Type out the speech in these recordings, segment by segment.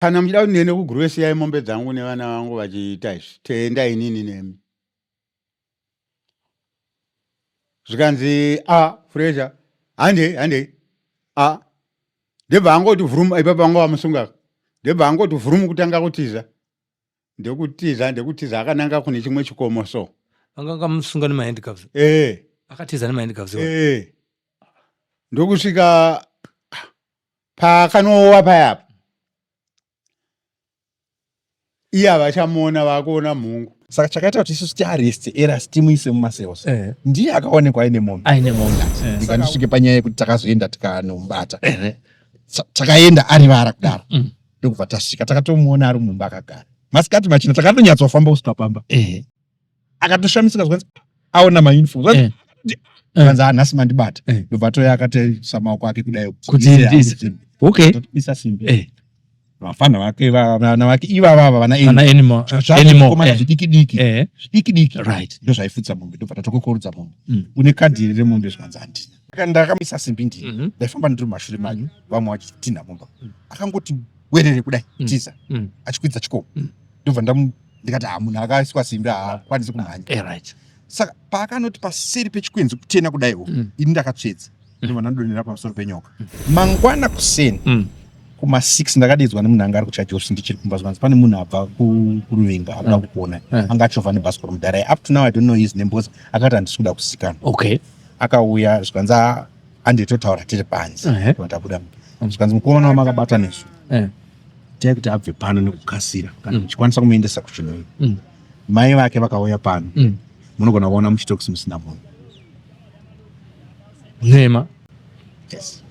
Kana mchida nene kugresi ya mombe zangu ne wana wangu wachiita izvi tenda inini nemi zvikanzi Fresha hande ndebva angoti vhurumu ipapa vanga vamusunga ndebva angoti vhurumu kutanga kutiza ndekutiza akananga kune chimwe chikomo so anga musunga nemahandcuffs akatiza nemahandcuffs ndokusvika pakanowa payapa iye havachamona vakuona mhungu. Saka chakaita kuti isusu tiareste Eras timuise mumasales ndiye akaonekwa aine mombe ndikandisvike panyaya yekuti takazoenda tikanomubata takaenda ari vara kudaro ndokubva tasvika takatomuona ari mumba akagara masikati machina takatonyatsoafamba kusvika pamba akatoshamisika zvanzi aona mainfo kanzi nhasi mandibata ndobva toya akatoisa maoko ake kudai kuti isa simbi vafana vake vana vake ivava vana zvidiki ndo zvaifutsa mombe ndobva tatokokorudza mombe une kadhi remombe zvanzi handina ndakamisa simbi ndini ndaifamba ndiri mumashure manyu vamwe vachitinha mombe akangoti werere kudai tiza achikwidza chikomo ndobva ndikati munhu akaiswa simbi haakwanisi kumhanya saka paakanoti paseri pechikwenzi kutena kudaiwo ini ndakatsvedza ndobva ndandonera pamusoro penyoka mangwana kuseni kuma6 ndakadedzwa nemunhu anga ari kuchajosi ndichiri kumba zvanzi pane munhu abva kuruvenga akuda kukuona anga achovha nebhasikoro mudhara up to now I don't know his name because akati handisi kuda kusikana akauya zvikanzi anditotaura tiri panze tabuda zvikanzi mukomana wamakabata nesu tai kuti abve pano nekukasira kana muchikwanisa kumuendesa kuchinoyo mai vake vakauya pano munogona kuona muchitokusi musina munhu nema. Yes.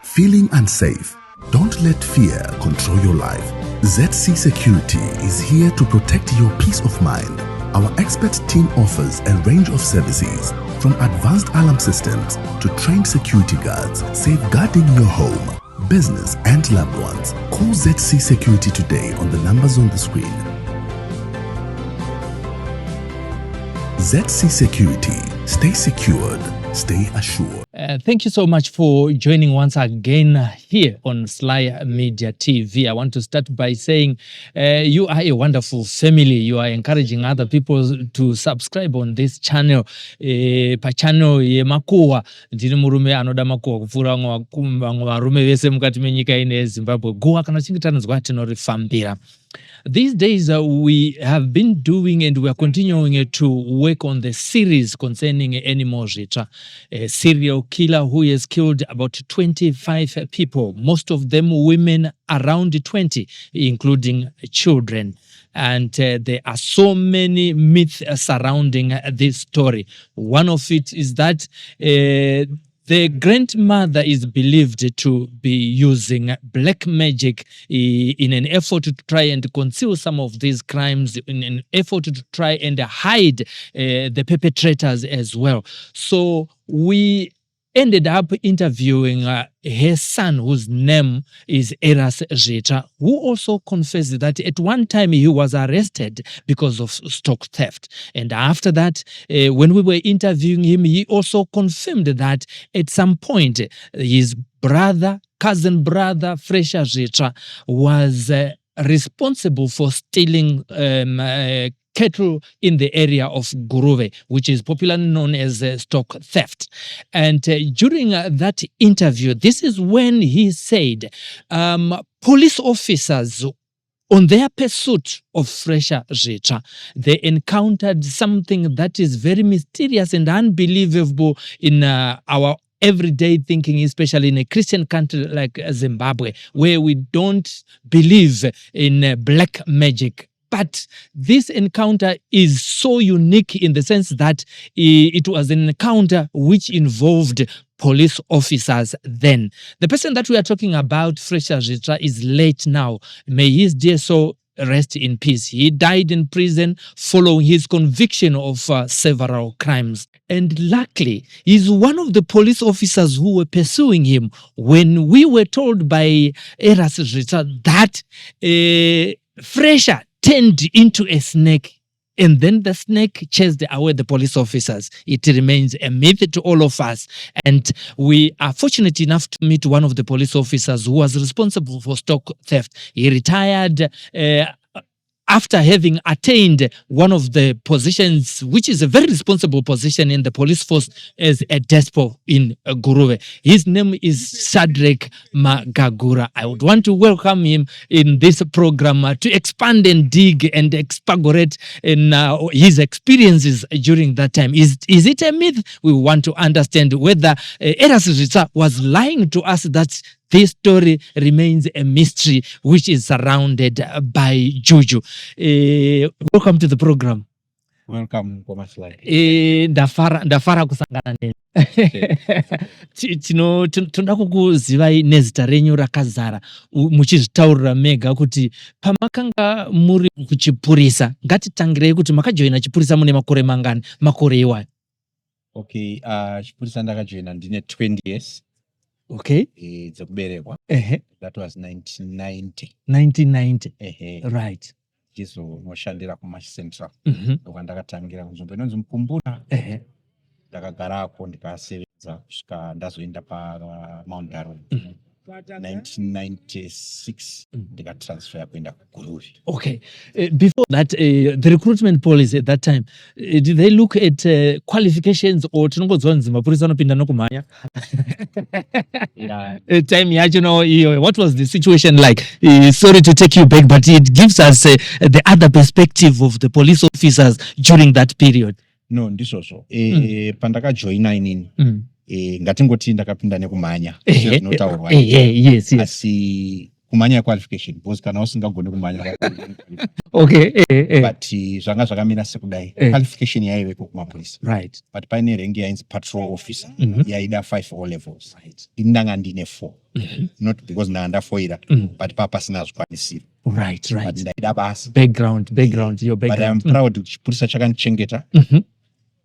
Feeling unsafe? Don't let fear control your life. ZC Security is here to protect your peace of mind. Our expert team offers a range of services, from advanced alarm systems to trained security guards, safeguarding your home, business and loved ones. Call ZC Security today on the numbers on the screen. ZC Security. Stay secured. Stay assured. Thank you so much for joining once again here on Sly Media TV. I want to start by saying you are a wonderful family. You are encouraging other people to subscribe on this channel. Pa channel ye Makuwa. Ndini murume anoda Makuwa kufura varume vese mukati menyika ine Zimbabwe. Goa kana chingitanzwa tinorifambira. These days we have been doing and we are continuing to work on the series concerning Animal Zhitra, a serial killer who has killed about 25 people, most of them women around 20, including children. And there are so many myths surrounding this story. One of it is that the grandmother is believed to be using black magic in an effort to try and conceal some of these crimes, in an effort to try and hide the perpetrators as well. So we ended up interviewing her son, whose name is Eras Zhitra, who also confessed that at one time he was arrested because of stock theft. And after that, when we were interviewing him, he also confirmed that at some point his cousin brother, Fresha Zhitra, was responsible for stealing cattle in the area of Guruve, which is popularly known as stock theft. And during that interview, this is when he said police officers, on their pursuit of Fresha Zhitra, they encountered something that is very mysterious and unbelievable in our everyday thinking, especially in a Christian country like Zimbabwe, where we don't believe in black magic. But this encounter is so unique in the sense that it was an encounter which involved police officers then. The person that we are talking about, Fresha Zhitra, is late now. May his dear soul rest in peace. He died in prison following his conviction of several crimes. And luckily, he's one of the police officers who were pursuing him when we were told by Eras Zhitra that Fresha turned into a snake. and then the snake chased away the police officers. It remains a myth to all of us. And we are fortunate enough to meet one of the police officers who was responsible for stock theft. He retired after having attained one of the positions, which is a very responsible position in the police force, as a despo in Guruve. His name is Shadrack Magagura. I would want to welcome him in this program to expand and dig and expagorate in his experiences during that time. Is it a myth? We want to understand whether Eras Ritsa was lying to us that this story remains a mystery which is surrounded by juju. Welcome to the program. Welcome kwa Maslai. Ndafara kusangana nenu. Tinoda kukuzivai nezita renyu rakazara muchizvitaurira mega kuti pamakanga muri kuchipurisa, ngatitangirei kuti makajoina chipurisa mune makore mangani, makore iwayo? Okay, chipurisa ndakajoina ndine 20 years. Okay. Dzekuberekwa. That was 1990. 1990. Right. Ndizo noshandira kuMashi Central. Ndakatangura kunzvimbo inonzi Mukumbura. Ndakagarako ndikasevenza kusvika ndazoenda paMount Darwin. 1996 ndikatransfer kuenda kuGuruve. Okay. Before that, the recruitment policy at that time, did they look at qualifications or tinongodzwa nzi mapurisa anopinda nokumhanya? Time yacho, what was the situation like? Sorry to take you back, but it gives us the other perspective of the police officers during that period. No, ndizvozvo. Pandakajoina inini. Ngatingoti ndakapinda nekumhanya. Zvinotaurwa. Yes. Asi kumhanya qualification, because kana usingagoni kumhanya. Okay. But zvanga zvakamira sekudai. Qualification yaive kumapurisa. Right. But paine rengi yainzi patrol officer. Yaida 5 O levels. Right. Ndanga ndine 4. Not because ndafoira, but papa sina zvikwanisiro. Right. But ndaida basa. Background, your background. But I am proud that chipurisa chakandichengeta.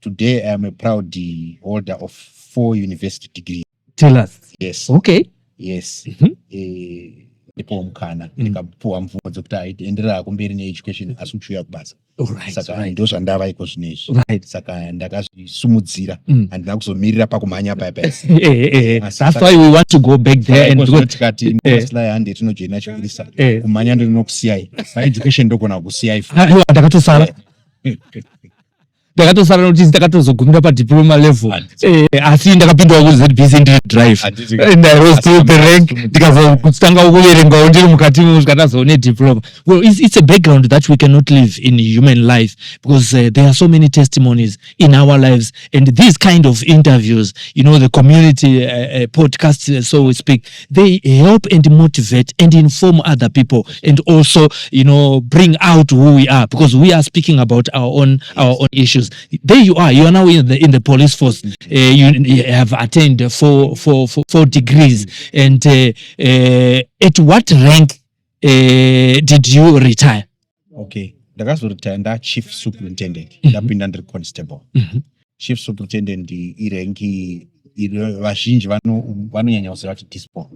Today I am a proud holder of 4 university degrees. Tell us. Yes. Okay. Yes. Ndipo mukana ndikapuwa mvumo dzokuti aenderera kumberi needucation asi uchiuya kubasa. Saka ndo zvandava iko zvinezvi. Saka ndakazvisumudzira handina kuzomirira pakumhanya paya. That's why we want to go back there and tikati Maslai hande tinojoina chipurisa kumhanya ndinokusiyai. Education ndogona kusiyai. Ndakatosara kuti ndakatozogumira padiploma level, asi ndakapindawo kuZBC ndiri drive and I rose through the rank ndikazotanga kuverengawo ndiri mukati muzvikatazoone diploma. Well, it's a background that we cannot live in human life, because there are so many testimonies in our lives, and these kind of interviews, the community podcasts, so we speak, they help and motivate and inform other people, and also bring out who we are, because we are speaking about our own issues. There you are now in the police force. You have attained four degrees, and at what rank did you retire? Okay, ndakazoretire nda chief superintendent, ndapinda ndiri constable. Chief superintendent irengi vazhinji vanonyanya kuziva kuti dispo.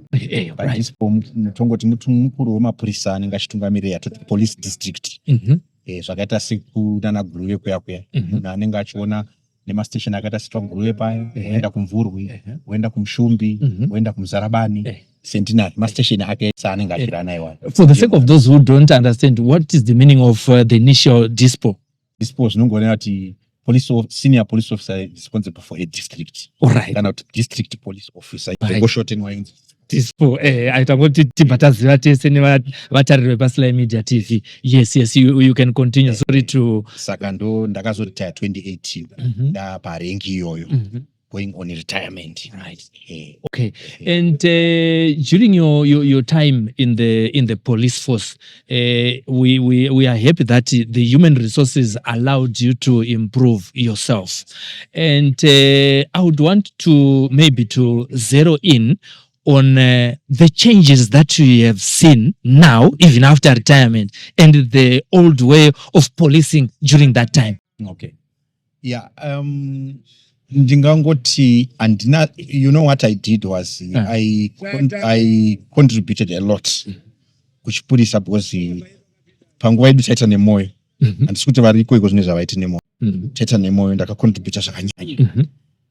But dispo tongoti mukuru wemapurisa anenge achitungamirira atoti police district. Zvakaita sekunana Guruve kuya munhu anenge achiona nemastation akaita sepaGuruve paya, woenda kuMvurwi, woenda kuMushumbi, woenda kuMuzarabani, Centenary, mastation akaisa anenge achirana iwayo. For the sake of those who don't understand, what is the meaning of the initial dispo? Dispo zvinongoreva kuti senior police officer is responsible for a district. Alright. Kana kuti district police officer. Ngoshortenwa inzi dispo. Aitangoti tibataziva tese nevatariri vePaSlai Media TV. Yes, you can continue. Sorry to. Saka ndo ndakazoretire 2018 nda parengi iyoyo. Going on retirement. Right. Okay. And during your time in the police force, we are happy that the human resources allowed you to improve yourself. And I would want to maybe zero in on the changes that you have seen now, even after retirement, and the old way of policing during that time. Okay. Yeah. Ndingangoti andina, what I did was I contributed a lot kuchipurisa, because panguva yedu taita nemoyo handisi kuti variko iko zvine zvavaiti nemoyo chaita nemoyo ndakakontribhuta zvakanyanya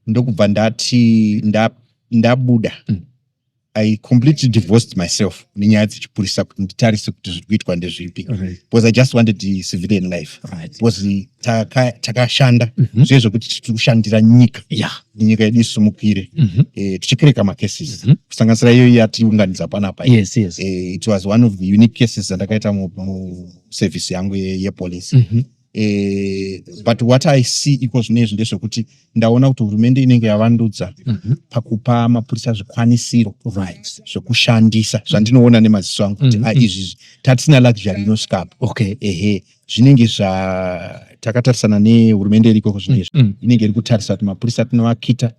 ndokubva ndati ndabuda I completely divorced myself nenyaya dzechipurisa kuti nditarise kuti zviri kuitwa ndezvipi because I just wanted the civilian life because takashanda zvezvo kuti tiri kushandira nyika nyika yedu isumukire tichikereka macases kusanganisira iyo yatiunganidza panapa it was one of the unique cases dzandakaita muservice yangu yepolice but what I see iko zvinezvi ndezvekuti ndaona kuti hurumende inenge yavandudza pakupa mapurisa zvikwanisiro zvekushandisa zvandinoona nemaziso angu kuti izvi tatisina luxury inosvikapo zvinenge takatarisana nehurumende iriko zvinezvi inenge iri kutarisa kuti mapurisa atinovakita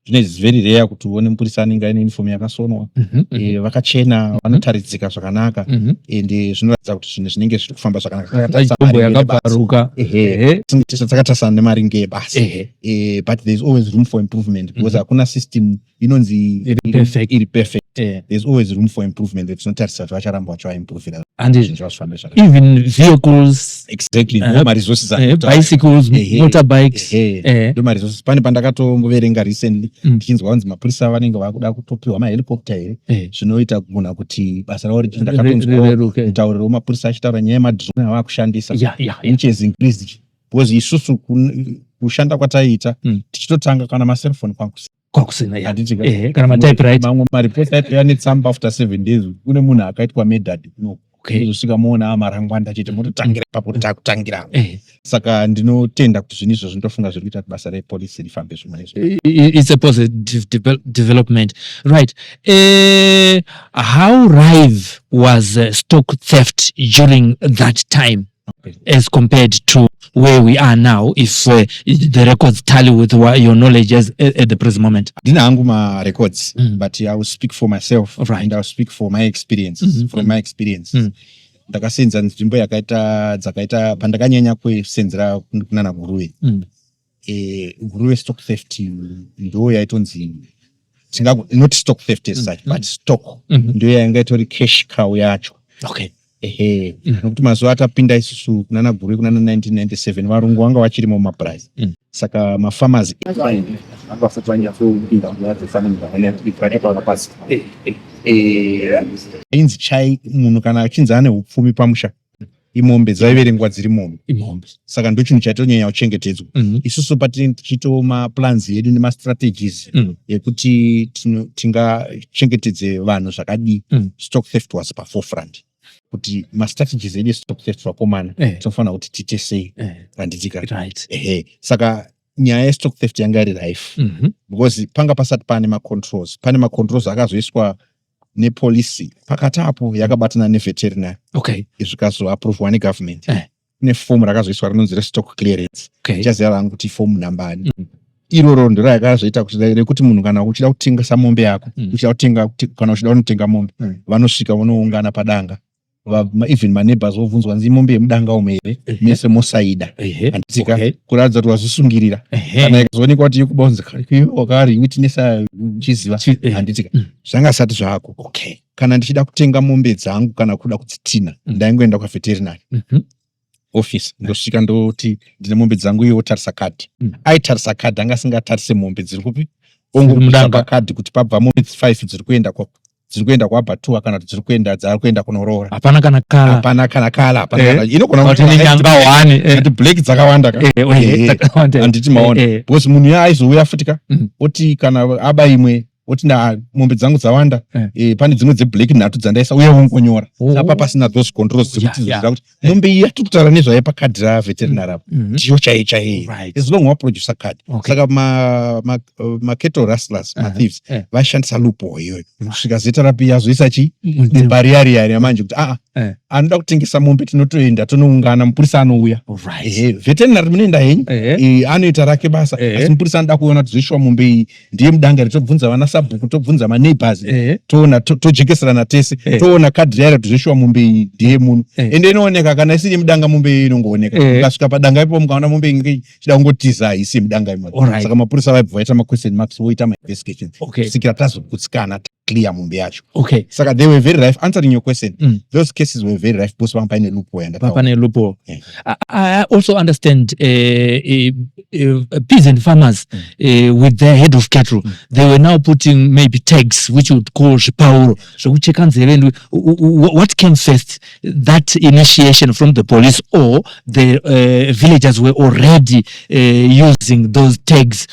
zvinezvi is very rare kuti uone mupurisa anenge aine uniform yakasonwa vakachena vanotaridzika zvakanaka ende zvinoratidza kuti zvinhu zvinenge zviri kufamba zvakanaka takatasana nemari ngebasi but there is always room for improvement because hakuna system inonzi iri perfect there's always room for improvement that tinotarisa kuti vacharamba vachivaimpruvira even vehicles exactly resources bicycles motorbikes resources pane pandakatomboverenga recently tichinzwa kunzi mapurisa vanenge vakuda kutopiwa mahelicopter here zvinoita kugona kuti basa ravo richindakatonzwa mapurisa achitaura nyaya yemadrone avakushandisa which is increased because isusu kushanda kwataiita tichitotanga kana maselfoni kwakusina kana matypewriter mamwe maripoti aiti yanetsamba after 7 days kune munhu akaitwa medad uzosvika muona amarangwanda achiti mototangira ipapo takutangira saka ndinotenda kuti zvinhu izvo zvinotofunga zviri kuita kuti basa repolisi rifambe zvimwe it's a positive development right. How rife was stock theft during that time as compared to where we are now, if the records tally with what your knowledge is at the present moment? Dina hangu ma records, but I will speak for myself and I will speak for my experience. From my experience, ndakasenza nzvimbo dzakaita pandakanyanya kusenzera kunana Guruwe. Guruwe stock theft ndo yaitonzi not stock theft as such, but stock ndo yainga itori cash cow yacho. Nokuti mazuva atapinda isusu kunana Guruwe kunana 1997 varungu vanga vachirimo mumaprice saka mafamers inzi chai munhu kana achinzi ane upfumi pamusha imombe dzaiverengwa dziri mombe saka ndo chinhu chaitonyanya kuchengetedzwa isusu patine tichito maplans edu nemastrategies ekuti tingachengetedze vanhu zvakadii stock theft was paforefront kuti mastrategies edu stock theft vakomana tinofanira kuti tiite sei randitika saka nyaya yestock theft yanga iri rife because panga pasati pane macontrols akazoiswa nepolisi pakati apo yakabatana neveterinary zvikazoaprovwa negovernment kune fomu rakazoiswa rinonzi restock clearance ichaziva vangu kuti fomu nambani iroro ndo rakazoita rekuti munhu kana uchida kutengesa mombe yako kana uchida kunotenga mombe vanosvika vonoungana padanga even maneighbors vobvunzwa nzi mombe yemudanga ume here mese mosaida handitika kuratidza kuti wazvisungirira kana ikazoonekwa kuti ikubonza wakari witnessa uchiziva handitika zvanga sati zvako kana ndichida kutenga mombe dzangu kana kuda kudzitina ndaingoenda kwaveterinary office ndosvika ndoti ndine mombe dzangu iye otarisa kadhi aitarisa kadhi anga asingatarise mombe dziri kupi ongomudanga kadhi kuti pabva mombe 5 dziri kuenda kuabhatua kana dziri kuenda kunoroora hapana kana kala inogona kuti nyanga black dzakawanda handiti maona because munhu ya aizouya futika oti kana aba imwe oti mombe dzangu dzawanda pane dzimwe dzeblack nhatu dzandaisa uye wongonyora apa pasina those controls dzekuti zviziva kuti mombe iyi yatiri kutaura nezvayo pakadhi raveterinary apo ndiyo chaiyo as long waproducer card saka macattle rustlers mathieves vaishandisa loophole iyoyo kusvika zeta rapi yazoisa barrier yamanje kuti anoda kutengesa mombe tinotoenda tonoungana mupurisa anouya veterinary munoenda henyu anoita rake basa asi mupurisa anoda kuona kuti zoishiwa mombe iyi ndiye mudangari tobvunza vana sabhuku tobvunza maneighbors toona tojekeserana tese toona kadhi yaira kuti zoishiwa mombe iyi ndiye munhu ende inooneka kana isiri mudanga mombe iyi inongooneka ukasvika padanga ipo mukaona mombe inge chida kungotiza haisi mudanga imo saka mapurisa vaibva vaita maquestion marks voita mainvestigation kusvikira tazokutsikana clear mombe yacho. Okay. Saka they were very rife. Answering your question, those cases were very rife because pampa ine loophole and Papane loophole. Yeah. I also understand peasant farmers with their head of cattle, they were now putting maybe tags which would call Shipauro. So which what came first, that initiation from the police or the villagers were already using those tags,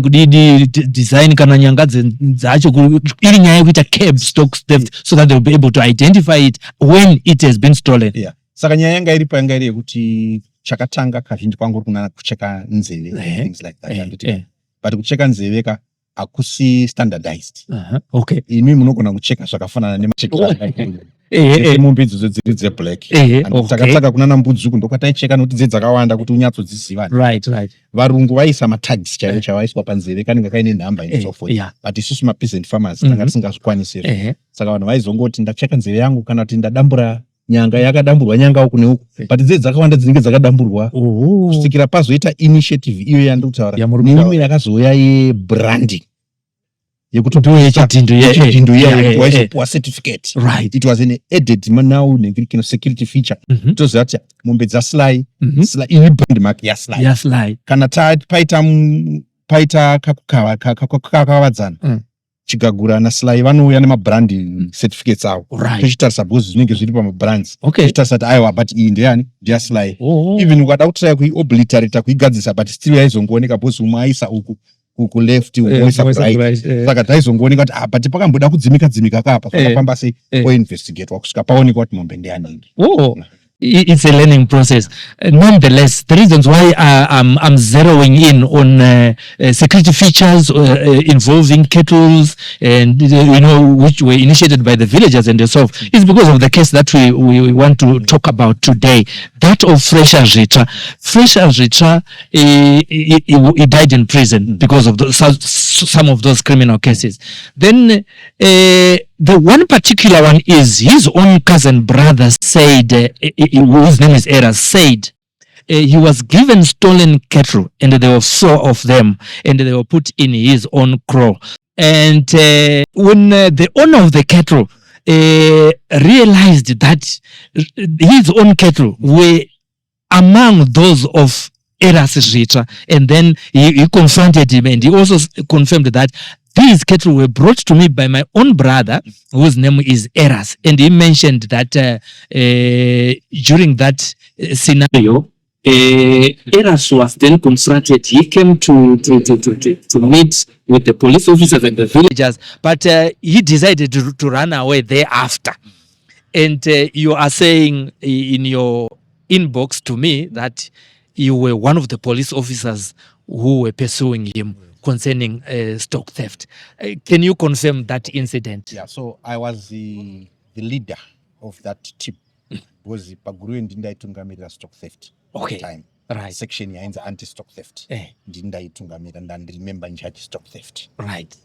kudidi design kana nyanga dzacho ili nyaya kuita cab stock theft so that they'll be able to identify it when it has been stolen. Yeah. Saka nyaya yanga iripo yanga iri yekuti chakatanga kazhinji kwangu kunana kucheka nzeve things like that. But kucheka nzeve ka akusi standardized. Okay. Imi munogona kucheka zvakafanana nemachekera mombe idzodzo dziri dzeblack. Takataka kunana mbudzi uku ndokataicheka nokuti dzedzakawanda kuti unyatsodziziva. Right. Varungu vaisa matags chaivo chavaiswa panzeve kanenge kaine nhamba and so forth. But isusu mapeasant farmers tanga tisingazvikwanisiri. Saka vanhu vaizongoti ndacheka nzeve yangu kana kuti ndadambura nyanga yakadamburwa nyanga uku neuku, but dzedzi dzakawanda dzinenge dzakadamburwa kusvikira pazoita initiative iyo yandikutaura neimwe yakazouya yebranding yekuti chidhindo waizopuwa certificate. Right. It was an added now security feature. Toziva kuti mombe dzaSly ine brand mark yaSly. Kana paita kakavadzana chigagura naSly vanouya nemabrand certificates avo. Tochitarisa bhozi zvinenge zviri pamabrands. Tochitarisa kuti aiwa but iyi ndeyani ndiyaSly. Even ukada kutrai kuiobliterata kuigadzisa but still yaizongooneka bhozi umwe aisa uku left umoisa right. Saka taizongooneka kuti but pakamboda kudzimika kapa pakafamba sei oinvestigatewa kusvika paonekwa kuti mombe ndeyani. It's a learning process. Nonetheless, the reasons why I'm zeroing in on security features involving cattle and which were initiated by the villagers and themselves is because of the case that we want to talk about today, that of Fresher Zhitra. Fresher Zhitra, he died in prison because of some of those criminal cases. Then the one particular one is his own cousin brother said, whose name is Eras, said he was given stolen cattle and there were 4 of them and they were put in his own kraal. And when the owner of the cattle realized that his own cattle were among those of Eras Zhitra, and then he confronted him and he also confirmed that these cattle were brought to me by my own brother, whose name is Eras. And he mentioned that during that scenario, Eras was then confronted. He came to meet with the police officers and the villagers, but he decided to run away thereafter. And you are saying in your inbox to me that you were one of the police officers who were pursuing him concerning stock theft. Can you confirm that incident? Yeah, so I was the leader of that team. Was Paguru ndindaitungamirira stock theft. Time. Right. Section yainzi anti-stock theft. Ndindaitungamirira and remember in charge stock theft. Right.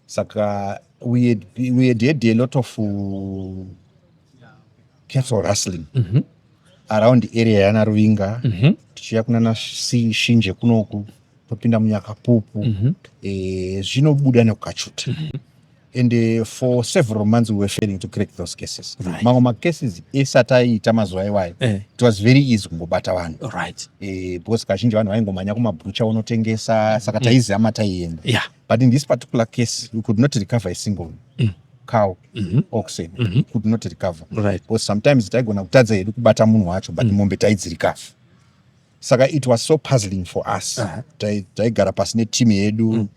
Saka we had a lot of cattle rustling around the area yana Ruvinga. Tichiya kunana Shinje kunoku. Topinda munyakapupu zvinobuda nekukachuta. And for several months we were failing to crack those cases. Mamwe macases esati aiita mazuva iwayo it was very easy kungobata vanhu. Because kazhinji vanhu vaingomhanya kumabhucha unotengesa saka taizama taienda. But in this particular case we could not recover a single cow, oxen. Could not recover. Because sometimes taigona kutadza hedu kubata munhu wacho but mombe taidzirecover. Saka it was so puzzling for us. Taigara pasi neteam yedu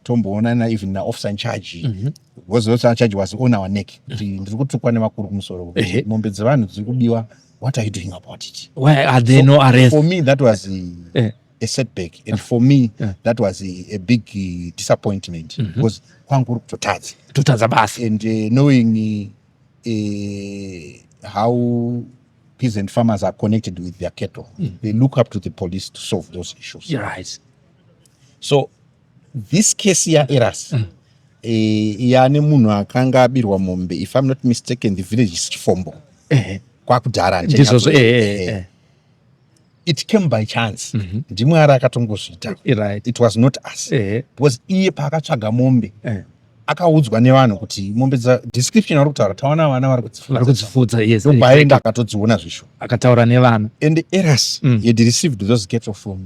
tomboonana even na officer in charge. Because the officer in charge was on our neck. Ndiri kutukwa nemakuru kumusoro. Mombe dzevanhu dziri kubiwa. What are you doing about it? Why are there no arrests? For me that was a setback, and for me that was a big disappointment. Because kwangu kutotadza basi. And knowing how peasant farmers are connected with their cattle. They look up to the police to solve those issues. You're right. So this case here, Eras, yane munhu akanga abirwa mombe, if I'm not mistaken, the village is Chifombo. Kwakudhara. It came by chance. Ndimwe akatongozviita. It was not us. Because iye paakatsvaga mombe akaudzwa nevanhu kuti mombe description vari kutaura taona vana vari kudzifudza. Yes, ndopaenda akatodziona zvisho akataura nevana. And Eras had received those cattle from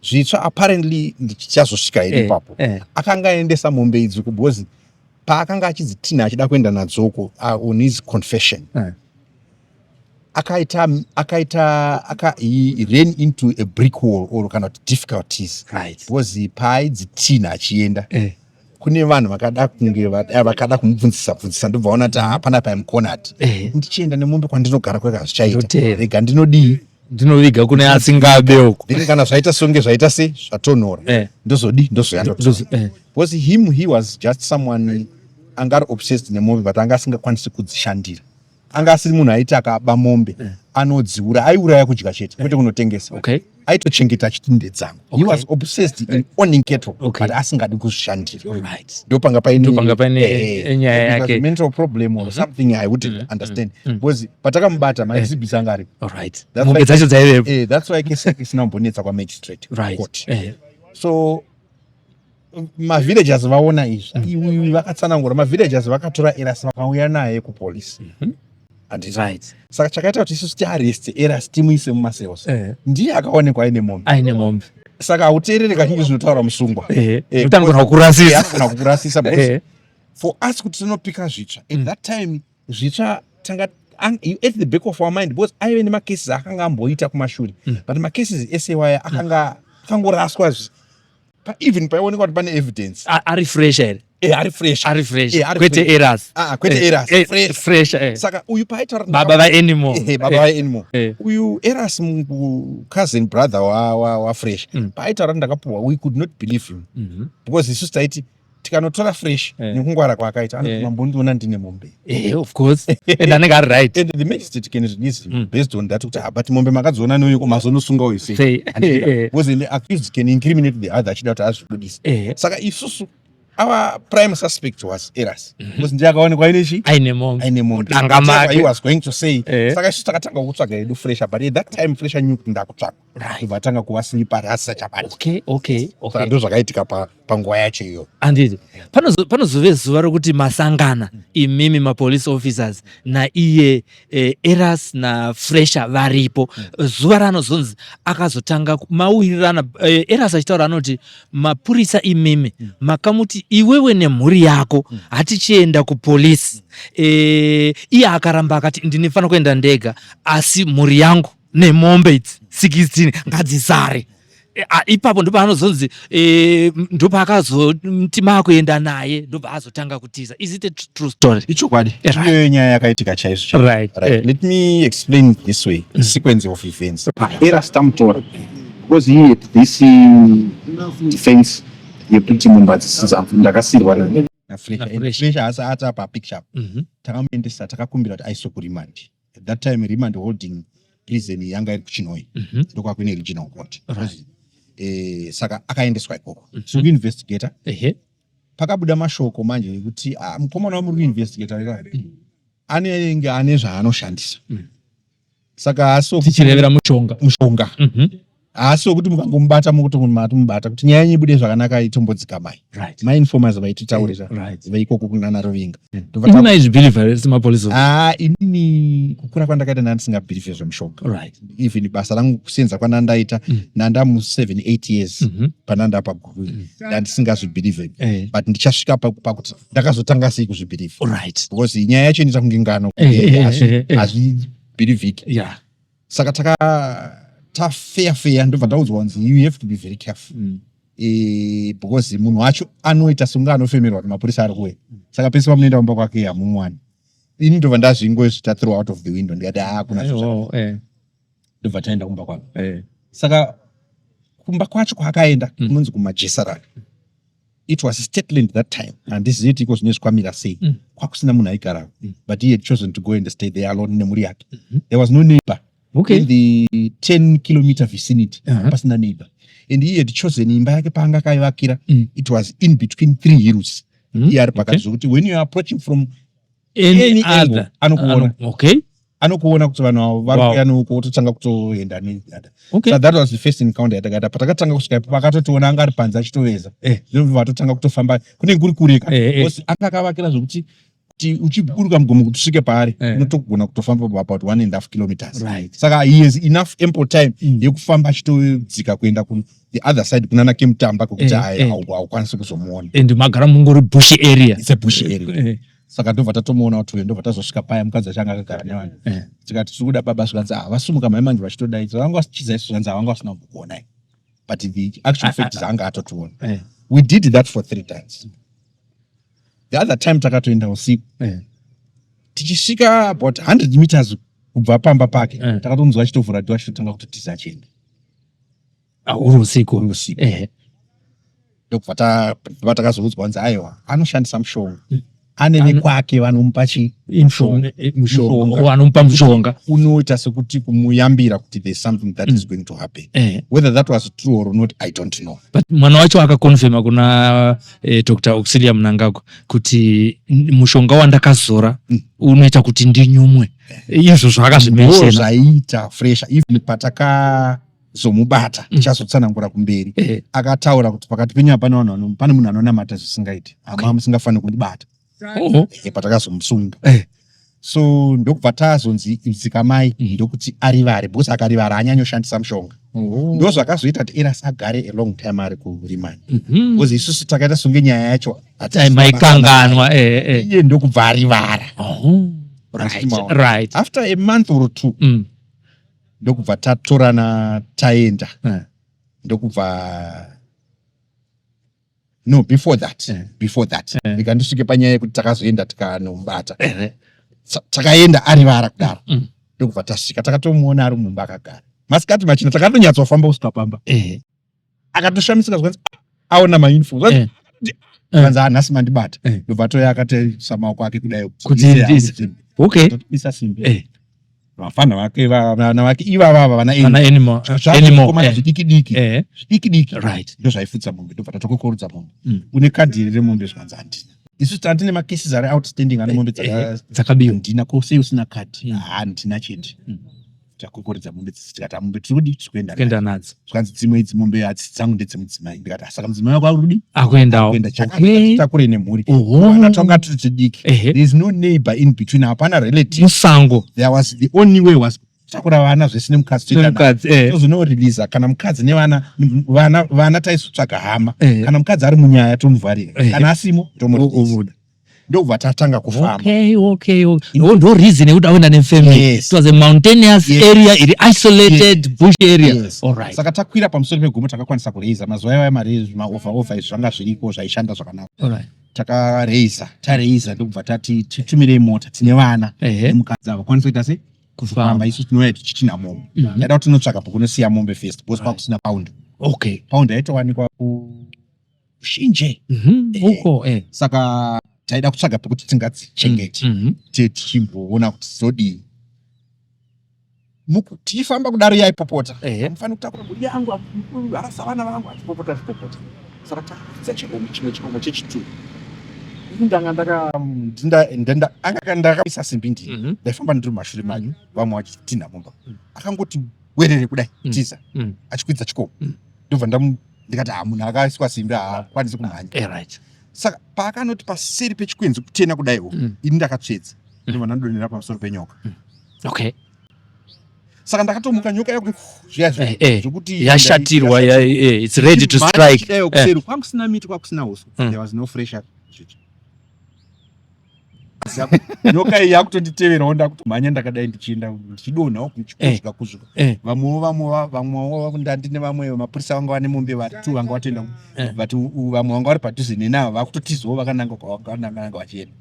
zvitsva apparently ndichazosvika iri ipapo akanga aendesa mombe idzi because paakanga achidzitina achida kuenda nadzoko on his confession he ran into a brick wall or kana kuti difficulties because paaidzitina achienda kune vanhu vakada kumubvunzisa ndobva vaona kuti hapana paimkonati ndichienda nemombe kwandinogara kwega zvichaita rega ndinodii ndinoviga kune asingabe uko kana zvaita songe zvaita se zvatonhora ndozoyanda because he was just someone anga ari obsessed nemombe but anga asingakwanisi kudzishandira anga asiri munhu aiti akaba mombe anodziura aiuraya kudya chete kwete kunotengesa aitochengeta chitinde dzangu he was obsessed in owning cattle but asingadi kuzvishandira ndopanga paine nyaya yake mental problem or something I wouldn't understand because patakamubata maexhibits anga ari mombe dzacho dzaivepo. That's why kesi isina kumbonetsa kwamagistrate court. So mavillagers vaona izvi vakatsanangura mavillagers vakatora Eras vakauya naye kupolisi saka chakaita kuti isusu tiareste Eras timuise mumasels ndiye akaonekwa aine mombe saka hauteerere kazhinji zvinotaura musungwa anogona kukurasisa for us kuti tinopika zvitsva at that time zvitsva tanga at the back of our mind because aive nemacases akanga amboita kumashure but macases ese waya akangoraswa even paionekwa kuti pane evidence ari fresh ari fresh kwete Eras fresh saka uyu paitaura baba vaanimal uyu Eras cousin brother wa fresh paitaura ndakapuwa we could not believe him because isusu taiti tikanotora fresh nekungwara kwaakaita anobondiona ndine mombe of course and anenge ari right and the magistrate can release him based on that kuti but mombe makadziona noyuko mazonosunga uise because the accused can incriminate the other achida kuti azvibudisa saka isusu our prime suspect was Eras because ndiye akaonekwa aine mombe he was going to say saka isusu takatanga kutsvaga edu fresh but at that time fresh knew kuti ndakutsvaga vatanga kuvasilipa rasa chabati saka ndo zvakaitika panguva yacho iyo. Anditi panozove zuva rokuti masangana imimi mapolice officers naiye Eras naFresha varipo zuva ranozonzi akazotanga mauwirirana Eras achitaura anoti mapurisa imimi makamuti iwewe nemhuri yako hatichienda kupolisi iye akaramba akati ndinifana kuenda ndega asi mhuri yangu nemombe idzi 16 ngadzisare ipapo ndopa anozonzi ndopa akazotima kuenda naye ndopa azotanga kutiza. Is it a true story? Ichokwadi iyo nyaya yakaitika chaizvo. Let me explain this way the sequence of events. Eras tamutora because he had this defense yekuti mombe dzisinza ndakasirwa nafresh asa apa picture takamuendesa takakumbira kuti aiswe kurimand. At that time remand holding prison yanga iri kuChinhoyi ndokwa kune regional court. Saka akaendeswa ikoko kuinvestigator pakabuda mashoko manje ekuti mukomana wamuri kuinvestigator anenge ane zvaanoshandisa saka aso tichirevera mushonga asi kuti mukangomubata mukuti matomubata kuti nyaya ibude zvakanaka itombodzika mai informers vaititaurira vaikoko kunana Rovinga ndovana izvibhiliva semapolisi inini kukura kwandakaita ndandisingabhilive zvemushonga even basa rangu kusenza kwandandaita nanda mu7-8 years pananda paguru ndandisingazvibhilive but ndichasvika pakuti ndakazotanga sei kuzvibhilive because nyaya yacho inoita kunge ngano hazvibhilivhiki saka fair ndobva ndaudzwa kunzi you have to be very careful because munhu wacho anoita sunga anofemerwa kuti mapurisa ari kuwe saka pese pamunoenda kumba kwake hamumwani ini ndobva ndazvingozvita throw out of the window ndikati kuna ndobva taenda kumba kwake saka kumba kwacho kwaakaenda kunonzi kumajesaral. It was state land that time and this is it iko zvinezvikwamira sei kwakusina munhu aigarako but he had chosen to go and stay there alone nemhuri yake. There was no neighbor in the 10 kilometer vicinity pasina neighbor and he had chosen imba yake paanga akaivakira it was in between 3 hills iye ari pakati zvokuti when you are approaching from any angle anokuona anokuona kuti vanhu vari uko totanga kutoenda nedada. So that was the first encounter yatakata. Patakatanga kusvika ipo pakatotiona anga ari panze achitoveza. Ndobva vatotanga kutofamba kune nguri kureka. Anga akavakira zvokuti uchiburuka mugomo kuti usvike paari unotogona kutofamba about 1.5 kilometers. Saka he has enough ample time yekufamba achitodzika kuenda ku the other side kunana kemutamba kokuti haukwanisi kuzomuona. And magara mungori bush area. It's a bush area. Saka ndobva tatomuona kuti ndobva tazosvika paya mukadzi achanga akagara nevanhu. Tikati tiri kuda baba zvikanzi vasumuka mai manje vachitodaidza vanga vachichiza isu zvanzi vanga vasina kukuonai. But the actual fact is anga atotiona. We did that for 3 times. The other time takatoenda usiku. Tichisvika about 100 meters kubva pamba pake. Takatonzwa achitovhura dhiwa achitotanga kutotiza achienda. Uri usiku. Ndobva takazoudzwa kunzi aiwa anoshandisa mushonga. Ane nekwake vanomupa mushonga vanomupa mushonga unoita sekuti kumuyambira kuti there's something that is going to happen. Whether that was true or not, I don't know. But mwana wacho akakonfirma kuna Dr. Auxilia Mnangagwa kuti mushonga wandakazora unoita kuti ndinyumwe. Izvo zvakazvimenshena. Zvaita fresh even patakazomubata tichazotsanangura kumberi. Akataura kuti pakati penyu pane munhu anonamata zvisingaiti. Hama musingafaniri kundibata. Patakazomusunga. So ndokubva tazonzi Dzikamai ndokuti arivare because akarivara haanyanyoshandisa mushonga. Ndo zvakazoita kuti Eras agare a long time ari kuRimani. Because isusu takaita songe nyaya yacho maikanganwa. Iye ndokubva arivara. Right. After a month or 2 ndokubva tatorana taenda. Ndokubva no, before that. Ndikandisvike panyaya yekuti takazoenda tikanomubata. Takaenda arivara kudaro. Ndokubva tasvika takatomuona ari mumba akagara. Masikati machina takatonyatsofamba kusvika pamba. Akatoshamisika zvanzi aona mainfo. Zvanzi nhasi mandibata. Ndobva toya akatoisa maoko ake kudai kuti okay. Isa simbi. Vafana vake vana vake ivava vana animal zvidiki right ndo zvaifutsa mombe ndobva tatokokorudza mombe. Une kadhi remombe zvanzi handina. Isu tine macases ari outstanding ane mombe dzakabiwa. Ndina kose usina kadhi handina chete. Takokorodza mombe tikati mombe tiri kuenda nadzo. Zvanzi dzimwe idzi mombe hatsi dzangu ndedzemudzimai. Ndikati saka mudzimai wako arudi akuendawo takure nemhuri. Anatonga tiri tidiki. There is no neighbor in between. Hapana relative musango. There was the only way was takura vana zvesine mukadzi tozinoreleasa kana mukadzi nevana taizotsvaga hama. Kana mukadzi ari munyaya tomuvharira. Kana asimo tomureleasa. Ndobva tatanga kufamba. Ndo reason yekuti aenda nefamily. It was a mountainous area, iri isolated bush area. Alright. Saka takwira pamusoro pegomo takakwanisa kureisa. Mazuva iwayo mari maofa zvanga zviriko zvaishanda zvakanaka. Alright. Tareisa ndobva tati titumirei mota tine vana nemukadzi avo kwanisa kuita sei kufamba. Isu tinouya tichitina mombe. Taida kuti tinotsvaga pokunosiya mombe first because pakusina paundi. Paundi yaitowanikwa kushinje. Saka taida kutsvaga pekuti tingadzichengete tichimboona kuti zodii. Tichifamba kudaro yaipopota. Mufanira kutakura mburi yangu arasa vana vangu achipopota. Saka takuisa chikomo chechitu. Ndakaisa simbi ndini ndaifamba ndiri mumashure manyu vamwe vachitinha mumba. Akangoti werere kudai tiza achikwidza chikomo. Ndobva ndikati munhu akaiswa simbi haakwanisi kumhanya. Saka paakanoti paseri pechikwenzi kutena kudaiwo ini ndakatsvedza ndobva ndadonera pamusoro penyoka. Saka ndakatomuka nyoka yako zvokuti yashatirwa it's ready to strike. Kwakusina miti kwakusina uswa. There was no fresh nyoka iyi yakutonditeverawo ndakutomhanya ndakadai ndichienda ndichidonhawo kuchikusvika kusvika. Vamwewo ndandine vamwe mapurisa vanga vane mombe vari 2 vanga vatoenda but vamwe vanga vari padhuze nenavo vakutotizawo vakananga kwavananga vachienda.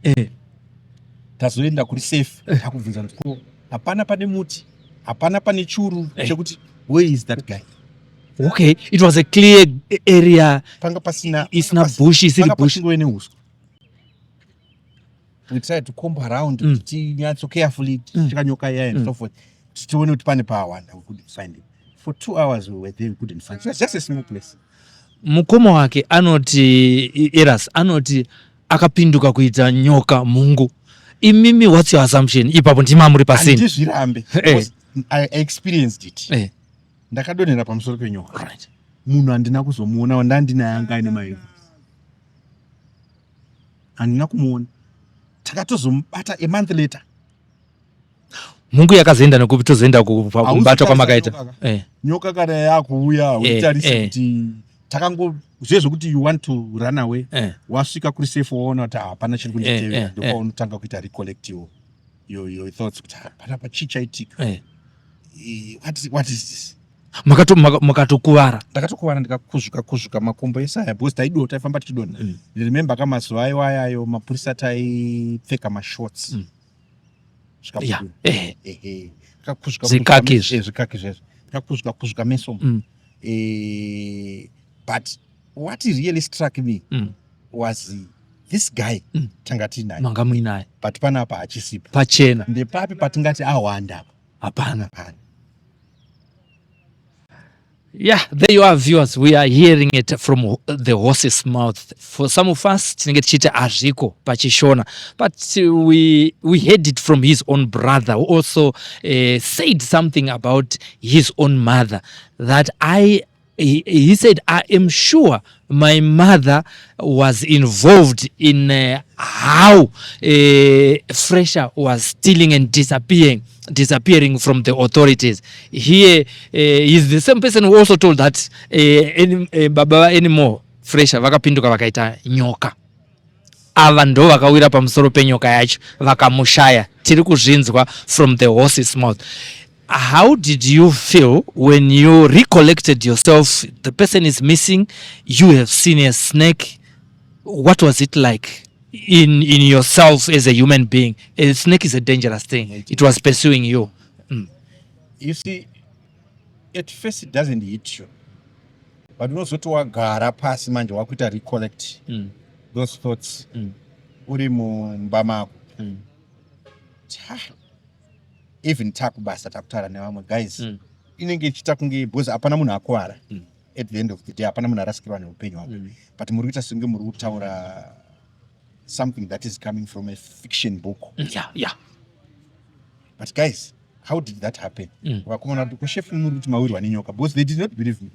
Tazoenda kuri safe takubvunza kuti hapana pane muti hapana pane churu chekuti where is that guy. It was a clear area. Panga pasina isina bush isiri bush neuswa. We tried to comb around tinyatso carefully tikanyoka iya and so forth. Tione kuti pane pawanda we couldn't find it. For 2 hours we were there, we couldn't find it. It's just a small place. Mukoma wake anoti Eras anoti akapinduka kuita nyoka mungu. imimi what's your assumption ipapo ndima muri pasini andizvirambe I experienced it ndakadonera pamusoro penyoka right munhu andina kuzomuona ndandina yanga ine maivo andina kumuona takatozomubata a month later mungu yakazoenda nekupi tozoenda kumbata kwamakaita nyoka kana yakuuya utarisa kuti takango zvezvokuti you want to run away wasvika kuri safe waona kuti hapana chiri kunditevera ndipo unotanga kuita recollect your thoughts kuti panapa chii chaitika what is this makatokuvara ndakatokuvara ndikakuzvuka makumbo esaya because taidiwo taifamba tichidonha remember kamazuva aiwaya ayo mapurisa taipfeka mashorts zvikaki zvezvo ndikakuzvuka meso but what really struck me was this guy tanga tinaye manga muinaye but panapa hachisipo pachena ndepapi patingati awanda hapana. Yeah, there you are, viewers. We are hearing it from the horse's mouth. For some of us, tinenge tichita azviko pachishona, but we heard it from his own brother, who also said something about his own mother. That he said, I am sure my mother was involved in how Fresher was stealing and disappearing from the authorities. Here is the same person who also told that baba anymore Fresher vakapinduka vakaita nyoka. Ava ndo vakawira pamusoro penyoka yacho vakamushaya. Tiri kuzvinzwa from the horse's mouth. How did you feel when you recollected yourself? The person is missing. You have seen a snake. What was it like in yourself as a human being? A snake is a dangerous thing. It was pursuing you. You see, at first it doesn't hit you. But unozoti wagara pasi manje wakuita recollect those thoughts. Uri mumba mako. Even takubasa takutara nevamwe guys inenge ichita kunge because hapana munhu akuwara at the end of the day hapana munhu arasikirwa neupenyu hwake but muri kuita senge muri kutaura something that is coming from a fiction book. Yeah. But guys, how did that happen? Vakomana kuti kushefu muri kuti mawirwa nenyoka because they did not believe me.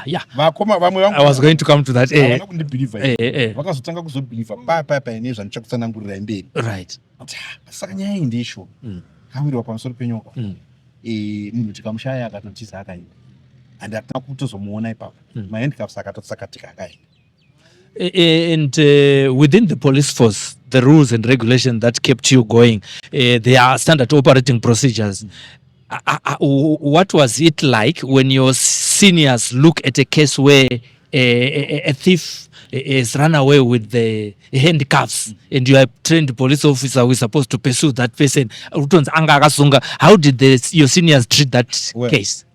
Yeah. Vakoma vamwe I was going to come to that. Havana kundibelieve. Vakazotanga kuzobelieve papa nezvandicakutsanangurira imberi. Right. Saka nyaya iyi ndesho. Kawirwa pamusoro penyoka munhu tikamushaya akatotiza akaenda and hatina kutozomuona ipapo mahandicraft akatotsakatika akaenda. And within the police force, the rules and regulations that kept you going, there are standard operating procedures. What was it like when your seniors look at a case where a thief is run away with the handcuffs and you are a trained police officer who is supposed to pursue that person? How did your seniors treat that case?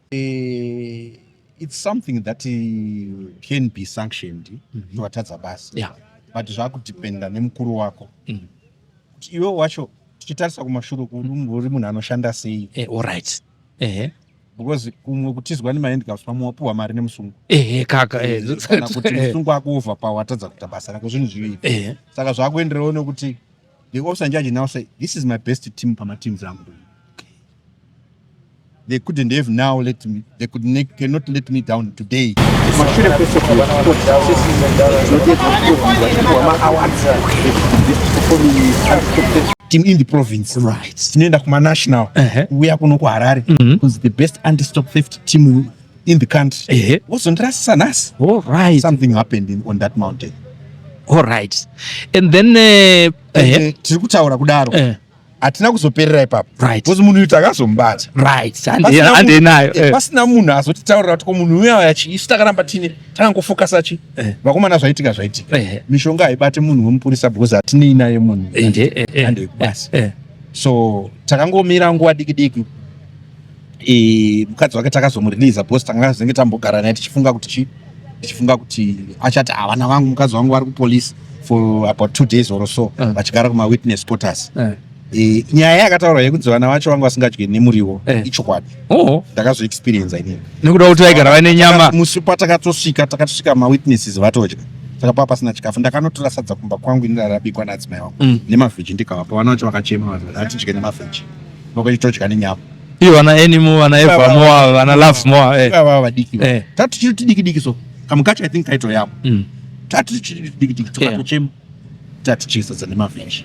It's something that can be sanctioned vatadza basi. Yeah. But zvakudependa nemukuru wako kuti iwe wacho tichitarisa kumashure uri munhu anoshanda sei. All right. Because kumwe kutizwa nemahandicrafts pamwe wapuhwa mari nemusungu kaka kana kuti musungu akuoverpower atadza kuita basa rake zvinhu zviviri. Saka zvakuendererawo nekuti the officer in charge now say this is my best team pamateams angu. They couldn't have now let me, cannot let me down today. Team in the province. Right. Tinoenda kuma national. We are kuno kuHarare. Who's the best anti-stop theft team in the country. Also ndirasisa nhasi. All right. Something happened on that mountain. All right. And then tiri kutaura kudaro. Hatina kuzoperera ipapo. Right. Because munhu uyu takazomubata. Right. Andenayo. Pasina munhu azotitaurira kuti munhu uyu achi isu takaramba tine takangofokasa chi. Vakomana zvaitika. Mishonga haibate munhu wemupurisa because hatinei naye munhu. Basi. So takangomira nguva diki. Mukadzi wake takazomureleasa because takazenge tambogara naye tichifunga kuti achati vana vangu mukadzi wangu vari kupolice for about 2 days or so vachigara kuma witness quarters. Nyaya yakataurwa yekunzi vana vacho vanga vasingadyi nemuriwo ichokwadi. Ndakazoexperience inini. Nekuda kuti vaigara vane nyama. Musi patakatosvika takatosvika mawitnesses vatodya. saka papa pasina chikafu ndakanotora sadza kumba kwangu indarabikwa nadzimai wangu nemavheji ndikavapa vana vacho vakachema atidye nemavheji vakachitodya nenyama iyo vana animal vana Eva Moa vana Love Moa vava vadiki tatu chiri tidiki so kamukacho I think kaito yapo tatu chiri tidiki tukatochema tatichisadza nemavheji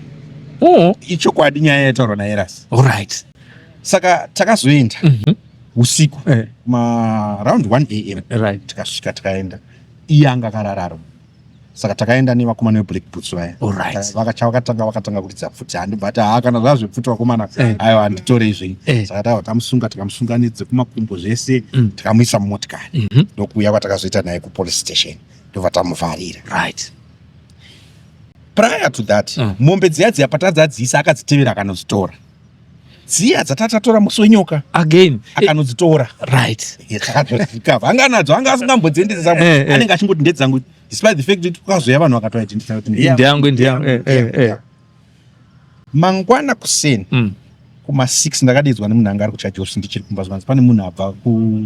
ichokwadi nyaya yataurwa naEras. Alright. Saka takazoenda usiku round 1 am Right. tikasvika tikaenda iye anga akarararo saka takaenda nevakomana veblack boots vaya vakatanga kuridza pfuti handibva ati kana zvazvepfuti vakomana aiwa handitorezve saka tava tamusunga tikamusunganidze kumakumbo zvese tikamuisa mumotikari ndokuuya kwatakazoita naye kupolice station ndobva tamuvharira. Right. Prior to that mombe dziya dziyapatadzadziisa akadzitevera akanodzitora dziya dzatatatora musi wenyoka again akanodzitora. Right. Anga nadzo anga asingambodziendesa dzangu anenge achingoti ndedzangu despite the fact kuti kwazoya vanhu vakatoidentisa kuti ndiyangu mangwana kuseni kuma 6 ndakadedzwa nemunhu anga ari kuchajosi ndichiri kumba zvanzi pane munhu abva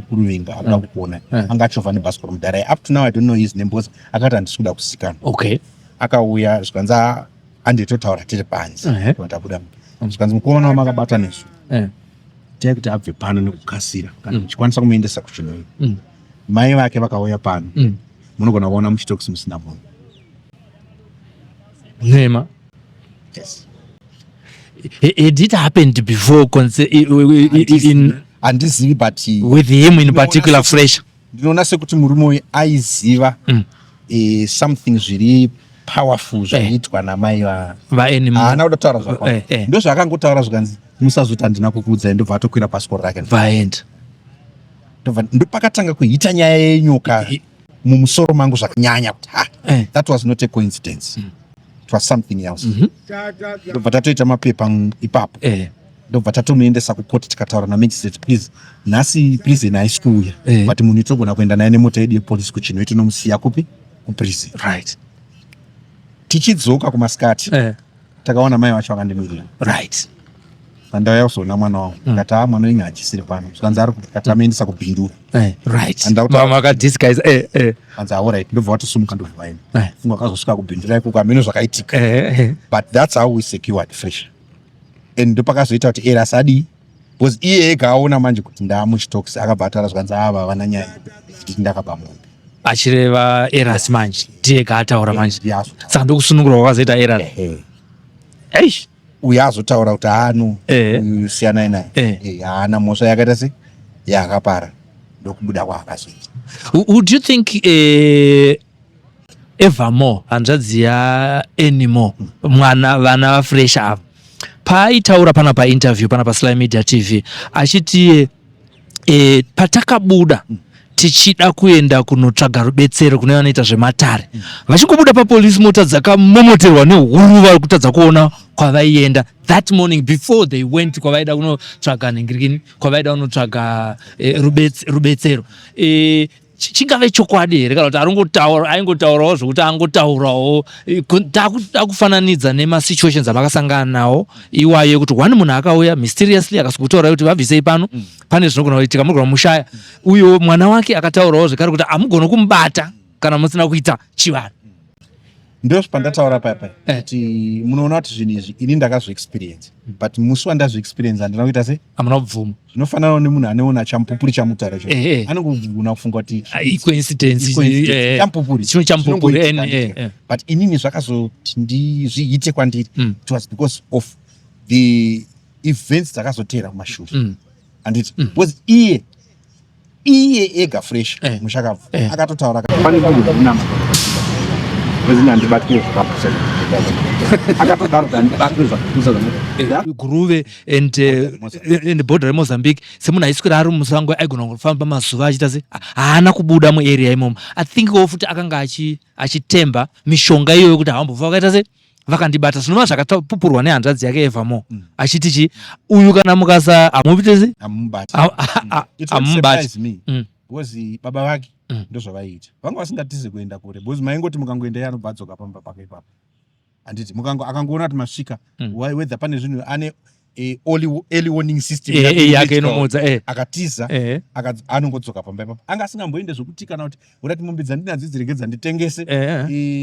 kuruvenga akuda kukuona anga achovha nebhasikoro mudhara up to now I don't know his name because akati handisi kuda kusikana. Okay. Akauya zvikanzi handitotaura tiri panze tabuda zvikanzi mukomana wamakabata nesu tai kuti abve pano nekukasira kana muchikwanisa kumuendesa kuchinoyo mai vake vakauya pano munogona kuona muchitokisi musina munhu nema. yes. It did happen before handizivi but with him in particular fresh ndinoona sekuti murume uyu aiziva something zviri powerful zvinoitwa namai haana kuda kutaura zvakwa ndo zvakangotaura zvikanzi musazoti handina kukuudzai ndobva atokwira bhasikoro rake vaenda ndo pakatanga kuhita nyaya yenyoka mumusoro mangu zvakanyanya kuti that was not a coincidence it was something else. Ndobva tatoita mapepa ipapo ndobva tatomuendesa kukoti tikataura namagistrate please nhasi prison haisi kuuya but munhu itogona kuenda naye nemota yedu yepolisi kuchino itinomusiya kupi kuprison. Right. Tichidzoka kumasikati takaona mai vacho vakandimirira. Right. Pandauya kuzoona mwana wangu ngati mwana wenyu hachisiri pano zvikanzi ari kati amuendesa kubhindura. Right. Mama akadisguise anzi alright ndobva watosumuka ndobvaenda funga akazosvika kubhindura ikoko hameno zvakaitika but that's how we secured fresh and ndopakazoita kuti Eras adi because iye ega aona manje kuti ndamuchitokisi akabva ataura zvikanzi ava havana nyaya kuti ndakaba mombe achireva Eras manje ndiye kaataura manje saka ndokusunungura kwakazoita Eras eish uyu azotaura kuti haano siyanai naye haana mhosva yakaita se yakapara ndokubuda kwaakazoita. Would you think Eva Moa hanzvadzi yaAnimore mwana vana vafresh ava paaitaura pana painterview pana paSly Media TV achiti patakabuda tichida kuenda kunotsvaga rubetsero kune vanoita zvematare vachingobuda papolisi mota dzakamomoterwa nehuruva kutadza kuona kwavaienda that morning before they went kwavaida kunotsvaga nhingirikini kwavaida kunotsvaga rubetsero chingave chokwadi here kana kuti aingotaurawo zvokuti angotaurawo takufananidza nemasituations avakasangana nawo iwayo yekuti one munhu akauya mysteriously akasokutaura kuti vabvisei pano pane zvinogona kuitika munogona kumushaya uyo mwana wake akataurawo zvekare kuti hamugona kumubata kana musina kuita chivanhu. Ndosvo pandataura papa kuti munoona kuti zvinhu izvi ini ndakazviexperience but musi wandazviexperience handina kuita se hamuna kubvuma zvinofanana nemunhu anoona champupuri chamutaura cho anongogona kufunga kuti coincidence champupuri but inini zvakazoti zviite kwandiri it was because of the events dzakazotera kumashure handiti because iye ega fresh mushakabva akatotaura pane kunhu Guruve and border Mozambique semunhu aiswera ari musango aigona kufamba mazuva achita se haana kubuda muarea imomo. I think ofuti akanga achitemba mishonga iyoyo yokuti hawambobva vakaita se vakandibata zvinova zvakapupurwa nehanzvadzi yake Eva Moa achiti uyu kana mukasa hamupite se hamubati because baba vake ndozvavaiita vanga vasingatize kuenda kure because maingoti mukangoenda iye anobva pamba pake ipapo handiti akangoona kuti masvika whether pane zvinhu early warning system yake inomudza akatiza anongodzoka pamba ipapo anga asingamboende zvokuti kana kuti urati mombe dzandinadzo dziregedza nditengese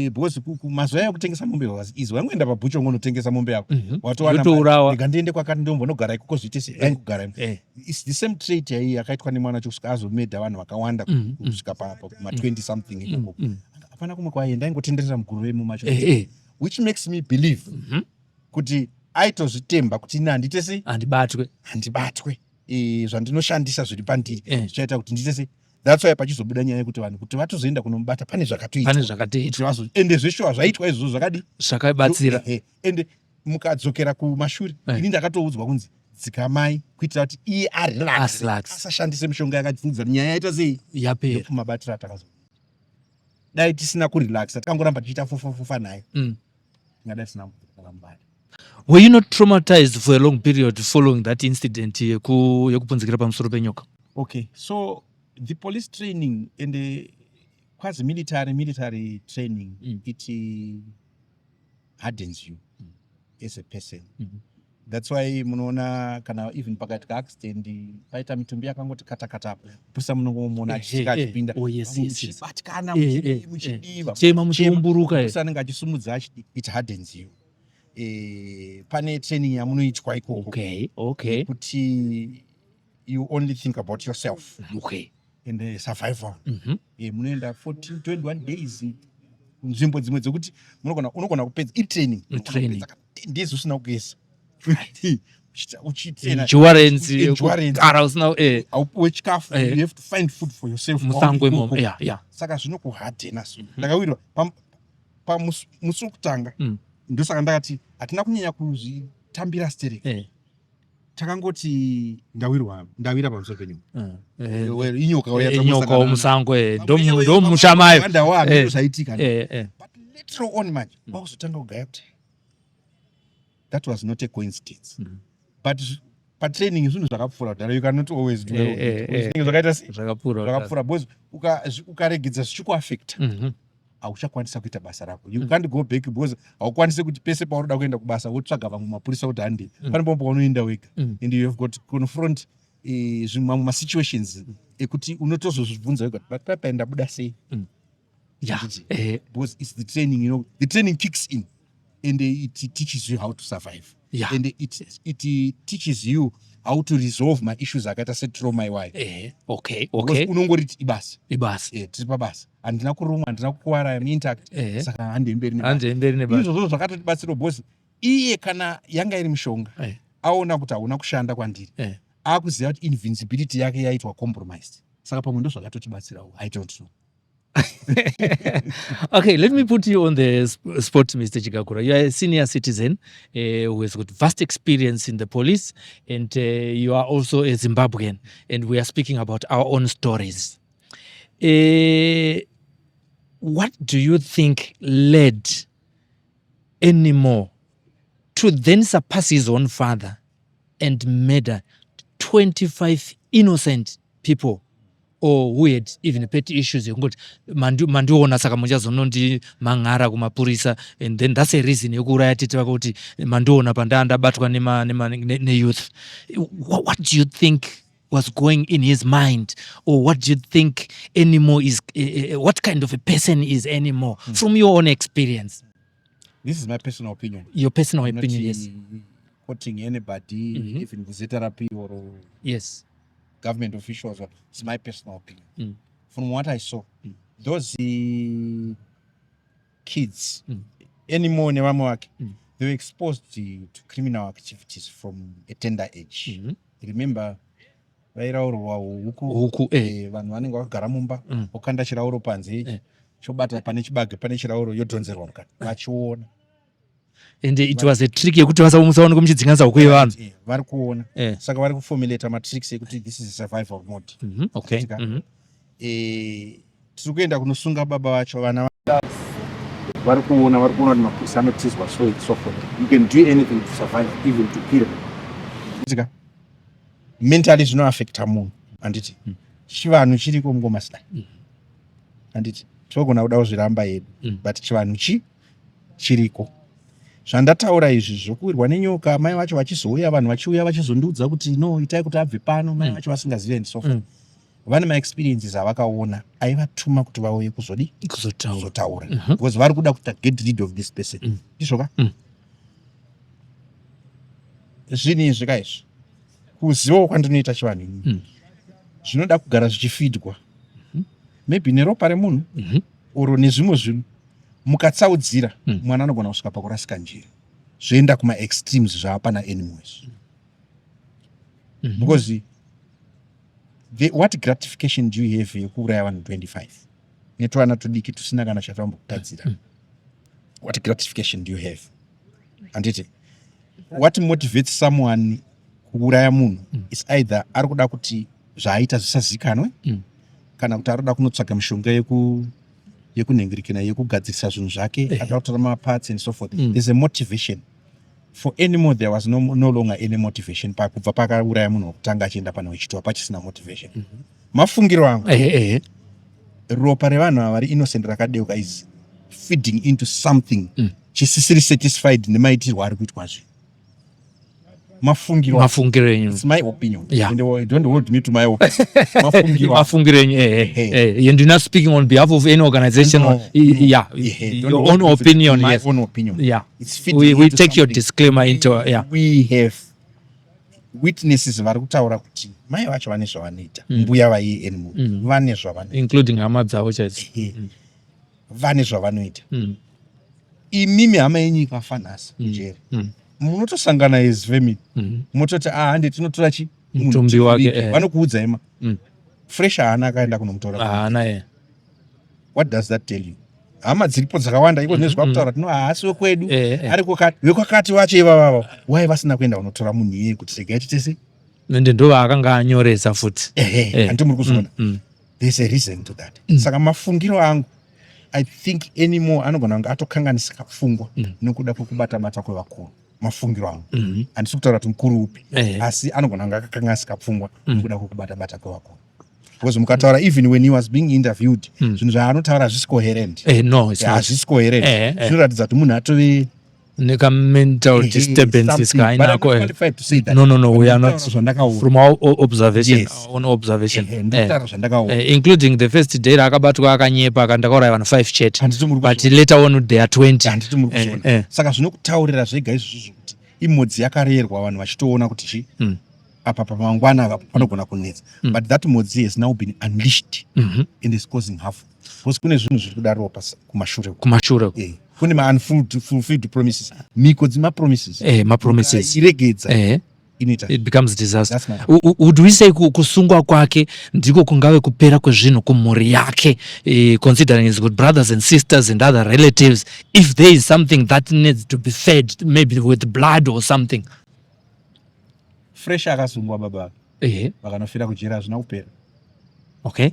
because mazuva aya kutengesa mombe was easy wangoenda pabhucho ngonotengesa mombe yako watowana ndikandiende kwakati ndombonogara ikoko zviite seaikugara it's the same trait yai yakaitwa nemwana kusvika azomedha vanhu vakawanda kusvika pama 20 something ikoko hapana kumwe kwaenda aingotenderera muguru vemumacho which makes me believe kuti aitozvitemba kuti ine handite sei handibatwe zvandinoshandisa zviri pandiri zvichaita kuti ndite sei that's why pachizobuda nyaya yekuti vanhu kuti vatozoenda kunomubata pane zvakatoita ende zveshuwa zvaitwa izvozvo zvakadi zvakabatsira ende mukadzokera kumashure ini ndakatoudzwa kunzi dzikamai kuitira kuti iye arelax asashandise mishonga yakatifungidzwa kuti nyaya yaita sei yapera kumabatira takazo dai tisina kurelaxa takangoramba tichiita fufa naye tingadai tisina kurambari. Were you not traumatized for a long period following that incident yekupunzikira pamusoro penyoka? Okay, so the police training and the quasi military training it hardens you as a person. That's why munoona kana even pakati ka accident paita mitumbi yakangoti kata pusa munongomona achipinda batikana muchidiva chema muchiumburuka pusa anenge achisumudza it hardens you. Pane training yamunoitwa ikoko kuti you only think about yourself and survival. Munoenda 14 21 days nzvimbo dzimwe dzekuti unogona kupedza training ndizvo usina kuesa aupiwe chikafu you have to find food for yourself saka zvinokuhadhena so ndakawirwa pamusi wokutanga ndosaka ndakati hatina kunyanya kuzvitambira stereki takangoti ndawira pamusoro penyoka inyoka womusango ndomushamayo zvaitika but later on manje wakuzotanga kugaya kuti that was not a coincidence but patraining zvinhu zvakapfuura kudhara you cannot always do zvakaita zvakapfuura because ukaregedza zvichikuaffecta hauchakwanisa kuita basa rako you can't go back because haukwanisi kuti pese paunoda kuenda kubasa wotsvaga vamwe mapurisa kuti handi pane pombo paunoenda wega and you have got to confront mamwe masituations ekuti unotozozvibvunza wega but papa ndabuda sei because it's the training, you know, the training kicks in and it teaches you how to survive and it teaches you how to resolve my issues akaita setrauma iwayo unongoriti ibasa tiri pabasa handina kurumwa handina kukwara intact saka handemberi izvozvo zvakatotibatsira bosi iye kana yanga iri mishonga aona kuti hauna kushanda kwandiri akuziva kuti invincibility yake yaitwa compromised saka pamwe ndo zvakatotibatsirawo I don't know. Okay, let me put you on the spot, Mr. Chikakura. You are a senior citizen who has got vast experience in the police, and you are also a Zimbabwean, and we are speaking about our own stories. What do you think led Enimo to then surpass his own father and murder 25 innocent people? Or who had even petty issues yekuti mandiona saka muchazonondi mang'ara kumapurisa, and then that's a reason yokuuraya tete vako kuti mandiona pandabatwa ne-youth. What do you think was going in his mind, or what do you think Enimo is, what kind of a person is Enimo from your own experience? This is my personal opinion. Your personal opinion, yes. Quoting anybody, even physiotherapy or government officials, it's my personal opinion. From what I saw, those kids, Enimo Newamwaki, they were exposed to criminal activities from a tender age. Remember, vairaurwa huku vanhu vanenge vakagara mumba ukanda chirauro panze chobata pane chibage pane chirauro yodhonzerwa mukati vachiona. And it was a trick yekuti vasamusaona kumchidzinganisa huku yevanhu vari kuona saka vari kuformulate matricks ekuti this is a survival mode. Tiri kuenda kunosunga baba vacho vana vari kuona kuti mapurisa anotizwa so it's so forth. You can do anything to survive, even to kill. Mentally zvinoaffecta munhu handiti chivanhu chiriko mungomasida handiti togona kuda kuzviramba yedu but chivanhu chiriko zvandataura izvi zvokuwirwa nenyoka, mai vacho vachizouya, vanhu vachiuya vachizondiudza kuti no, itai kuti abve pano, mai vacho vasingazivi and so forth. Vane maexperiences avakaona aivatuma kuti vauye kuzotaura because vari kuda kuti get rid of this person. Izvoka zvinhu izvi kaizvi kuzivawo kwandinoita chivanhu ini zvinoda kugara zvichifidwa maybe neropa remunhu oro nezvimwe zvinhu. Mukatsaudzira mwana anogona kusvika pakurasika njira zvoenda kuma-extremes zvaapa na-animals because what gratification do you have yekuuraya vanhu 25 netwana tudiki tusina kana chatambokutadzira? What gratification do you have? Anditi what motivates someone kuuraya munhu is either ari kuda kuti zvaaita zvisazikanwe kana kuti ari kuda kunotsvaga mishonga yekunhengirikana yekugadzirisa zvinhu zvake akatora maparts and so forth. There's a motivation. For animal there was no longer any motivation pakubva pakauraya munhu wokutanga achienda pana wechitwa pachisina motivation. Mafungiro angu ropa revanhu ava vari innocent rakadeuka is feeding into something chisisiri satisfied nemaitirwo ari kuitwa zvinhu. Mafungiro enyu. It's my opinion. Yeah. And don't hold me to my opinion. Mafungiro enyu. And you're not speaking on behalf of any organization. No, yeah. Your own opinion. My yes. own opinion. Yeah. It's feeding we into take your something. disclaimer into. Yeah. We have witnesses vari kutaura kuti mai vacho vane zvavanoita. Mbuya vai animal. Vane zvavanoita. Including hama dzavo chaidzo. Vane zvavanoita. Imimi hama yenyu ikafanhasa njere. Munotosangana as family. Munototi hande tinotora chi mutumbi wake. Vanokuudza ema. Fresh haana akaenda kunomutora. Haana. What does that tell you? Hama dziripo dzakawanda iko nezva kutaura kuti no haasi wekwedu ari wekwakati wacho ivava wai vasina kuenda kunotora munhu iye kuti regai titese ende ndo akanga anyoresa futi. Handi muri kuzviona. There's a reason to that. Saka mafungiro angu I think anymore anogona kunge atokanganisika pfungwa nokuda kwekubata mata kwevakuru. Mafungiro angu handisi kutaura kuti mukuru upi asi anogona kunge akakanganisika pfungwa nokuda kwekubata bata kwevakuru. Because mukataura even when he was being interviewed zvinhu zvaanotaura hazvisi coherent. No, it's not. Hazvisi coherent. Zvinoratidza kuti munhu atove neka mental disturbances kainako. qualified to say that. No, we are not. Zvandakaona. From our observation. Yes. On observation. Ndakutaura zvandakaona. Including the first day akabatwa akanyepa akandakauraya vanhu 5 chete. Handiti muri But later on they are 20. handiti muri kuzviona. Saka zvinokutaurira zvega izvozvo kuti imhodzi yakarerwa vanhu vachitoona kuti chi apa pamangwana apa panogona kunetsa. But that mhodzi has now been unleashed and is causing harm. Because kune zvinhu zviri kudarowo Kumashure. Kune ma-unfulfilled promises. Miko dzima-promises. Ma-promises. Iregedza. It becomes disaster. That's my Would we say kusungwa kwake ndiko kungave kupera kwezvinhu kumhuri yake, considering his good brothers and sisters and other relatives, if there is something that needs to be fed maybe with blood or something? Fresh akasungwa baba vakanofira kujera hazvina kupera. Okay.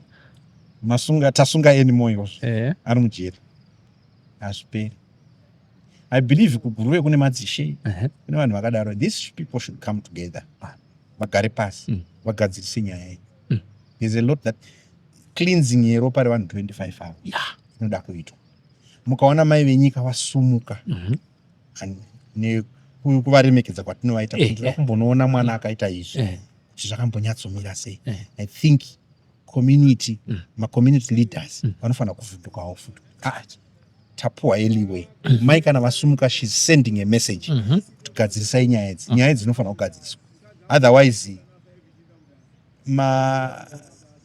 Tasunga anymore izvozvo ari mujera hazviperi. I believe kuguruve kune madzishe kune vanhu vakadaro. These people should come together vagare pasi vagadzirise nyaya iyi. There's a lot that cleansing yeropa revanhu 25 ava inoda kuitwa. Mukaona mai venyika vasumuka nekuvaremekedza kwatinovaita kundira kumbonoona mwana akaita izvi kuti zvakambonyatsomira sei. I think community ma-community leaders vanofanira kuvhundukawo futi. Tapuwa anyway. Mai kana vasumuka, she's sending a message kuti gadzirisai nyaya idzi. Nyaya idzi dzinofanira kugadziriswa. Otherwise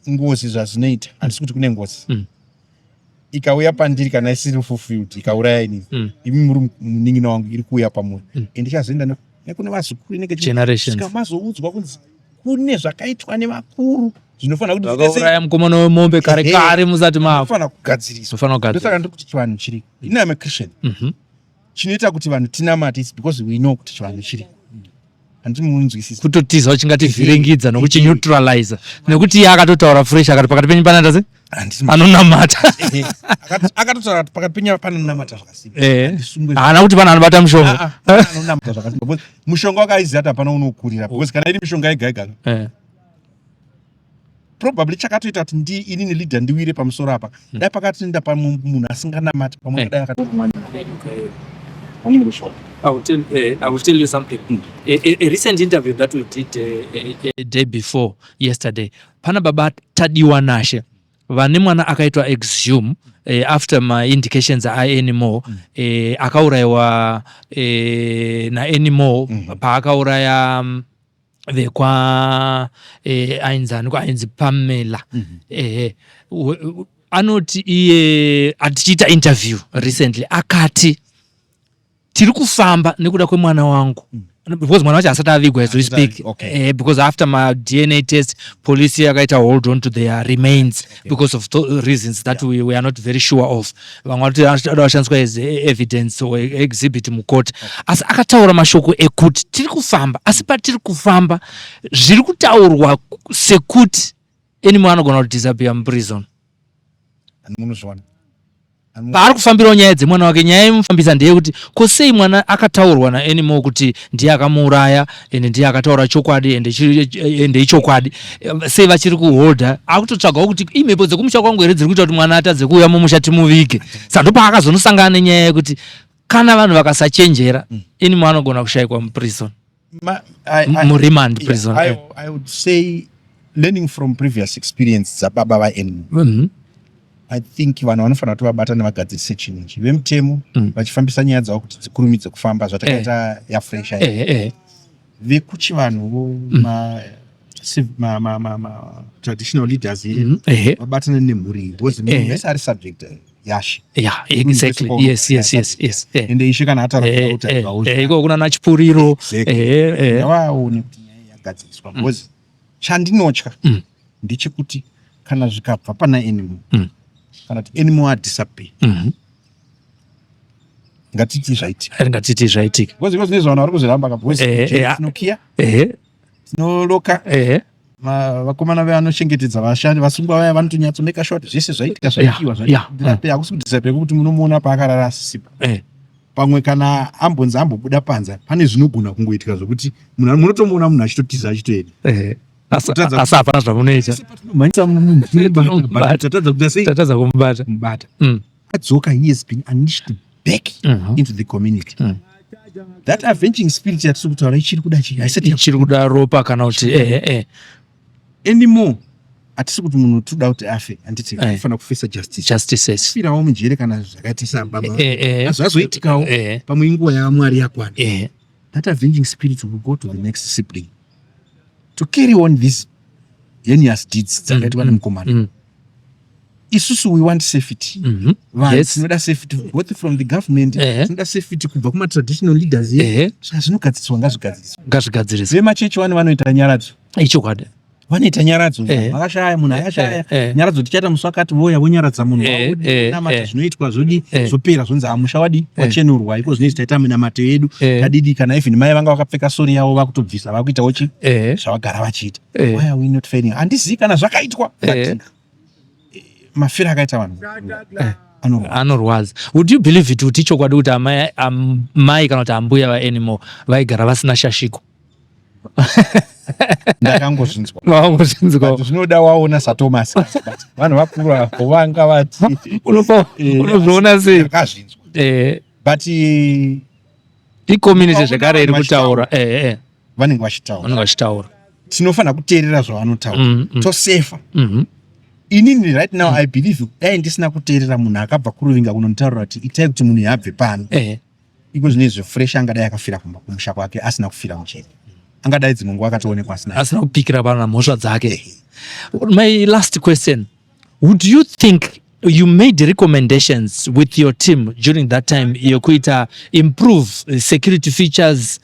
ngozi zvazvinoita handisi kuti kune ngozi ikauya pandiri kana isiri fulfilled ikauraya inini imi muri munin'ina wangu iri kuuya pamwe ndichazoenda nekune vazukuru inenge generations mazoudzwa kunzi kune zvakaitwa nevakuru zvinofanira kuti vakauraya mukomana wemombe kare kare musati mavo zvinofanira kugadziriswa. Ndosaka ndiri kuti chivanhu chiriko. Ini am a Christian. Chinoita kuti vanhu tinamate is because we know kuti chivanhu chiriko. Handimunzwisisi. Kutotiza uchingativhiringidza nokuchineutralize nekuti iye akatotaura fresh akati pakati penyu pananda se anonamata akatotaura kuti pakati penyu panonamata zvakasimba. Haana kuti pana anobata mushonga. Anonamata zvakasimba. Mushonga wakaiziva kuti hapana unokurira because kana iri mishonga yega probably chakatoita kuti inini leader ndiwire pamusoro apa dai pakati nda pamunhu asinganamata pamwe dai akati I will tell you something. A recent interview that we did a day before yesterday, pana baba Tadiwa Nashe vane mwana akaitwa exhume after my indications are anymore akauraiwa na anymore paakauraya vekwa ainzi Pamela anoti iye atichiita interview recently akati tiri kufamba nekuda kwemwana wangu because mwana wacho asati avigwa as we speak because after my DNA test police yakaita hold on to their remains because of reasons that we are not very sure of vamwe vashandiswa as evidence or exhibit mucourt asi akataura mashoko ekuti tiri kufamba asi patiri kufamba zviri kutaurwa sekuti any mwana anogona kudisappear muprison paari kufambirawo nyaya dzemwana wake. Nyaya yemufambisa ndeyekuti kosei mwana akataurwa naanimo kuti ndiye akamuuraya ende ndiye akataura chokwadi ende ichokwadi sei vachiri kuholda akutotsvagawo kuti imhepo dzekumusha kwangu here dziri kuita kuti mwana atadze kuuya mumusha timuvike. Saka ndopaakazonosangana nenyaya yekuti kana vanhu vakasachenjera animo anogona kushayikwa muprison muremand prison. I would say learning from previous experience dzababa vaanimo I think vanhu vanofanira kuti vabatane vagadzise chinhu vemutemo vachifambisa nyaya dzavo kuti dzikurumidze kufamba zvatakaita yafresh vekuchivanhuwo traditional leaders vabatane nemhuri because munhu wese ari subject yashi exactly yes ende ishe kana ataura kuti iko kuna nachipuriro vaone kuti nyaya yagadziswa because chandinotya ndechekuti kana zvikabva pana enemy kana kuti enemy adisappear ngatiti zvaitika because nezvavana vari kuzviramba kabtinokia tinoloka vakomana vevanochengetedza vashandi vasungwa vaya vanotonyatso short zvese zvaitika zvaikiwa hakusi kudisappear kuti munomuona paakarara asisipa pamwe kana ambonzi ambobuda panza pane zvinogona kungoitika zvokuti munotomuona munhu achitotiza achitoenda asi hapana zvamunoita tatadza kumubata adzoka. He has been unleashed back into the community. That avenging spirit yatiri kutaura ichiri kuda ichiri kuda ropa kana kuti anymore hatisi kuti munhu toda kuti afe anditi anofanira kufesa justice firawo mujere kana zvakaita sababa zvazoitikawo pamwe inguva yamwari yakwana. That avenging spirit will go to the next sibling to carry on these heinous deeds dzakaitwa nemukomana. Isusu we want safety. Vanhu tinoda safety both from the government, tinoda safety kubva kuma traditional leaders. Saka zvinogadziswa ngazvigadziriswe. Vemachechi vanoita nyaradzo. Ichokwadi. Vanoita nyaradzo. Vakashaya munhu akashaya. Nyaradzo tichaita musi wakati voya vonyaradza munhu. Namata zvinoitwa zvodi zvopera zvonzi amusha wadi wachenurwa iko zvinoita taita minamato yedu kadidi kana even mai vanga vakapfeka sori yavo vakutobvisa vakuitawo chi zvavagara vachiita. Why are we not failing? Handizii kana zvakaitwa. Mafira akaita vanhu anorwadza. Would you believe it kuti ichokwadi kuti amai kana kuti ambuya vaanimo vaigara vasina shashiko? Ndakangozvinzwa zvinoda waona saThomas vanhu vakura vanga vati unozviona sei akazvinzwa but icommunity zvekare iri kutaura vanenge vachitaura tinofanira kuteerera zvavanotaura tosefa. Inini right now I believe dai ndisina kuteerera munhu akabva kuruvinga kunonitaurira kuti itai kuti munhu yabve pano iko zvinezve fresh angadai akafira kumba kumusha kwake asina kufira mucheni angadai dzinongo akatoonekwa asina kupikira pana mhosva dzake. My last question, would you think you made recommendations with your team during that time yokuita improve security features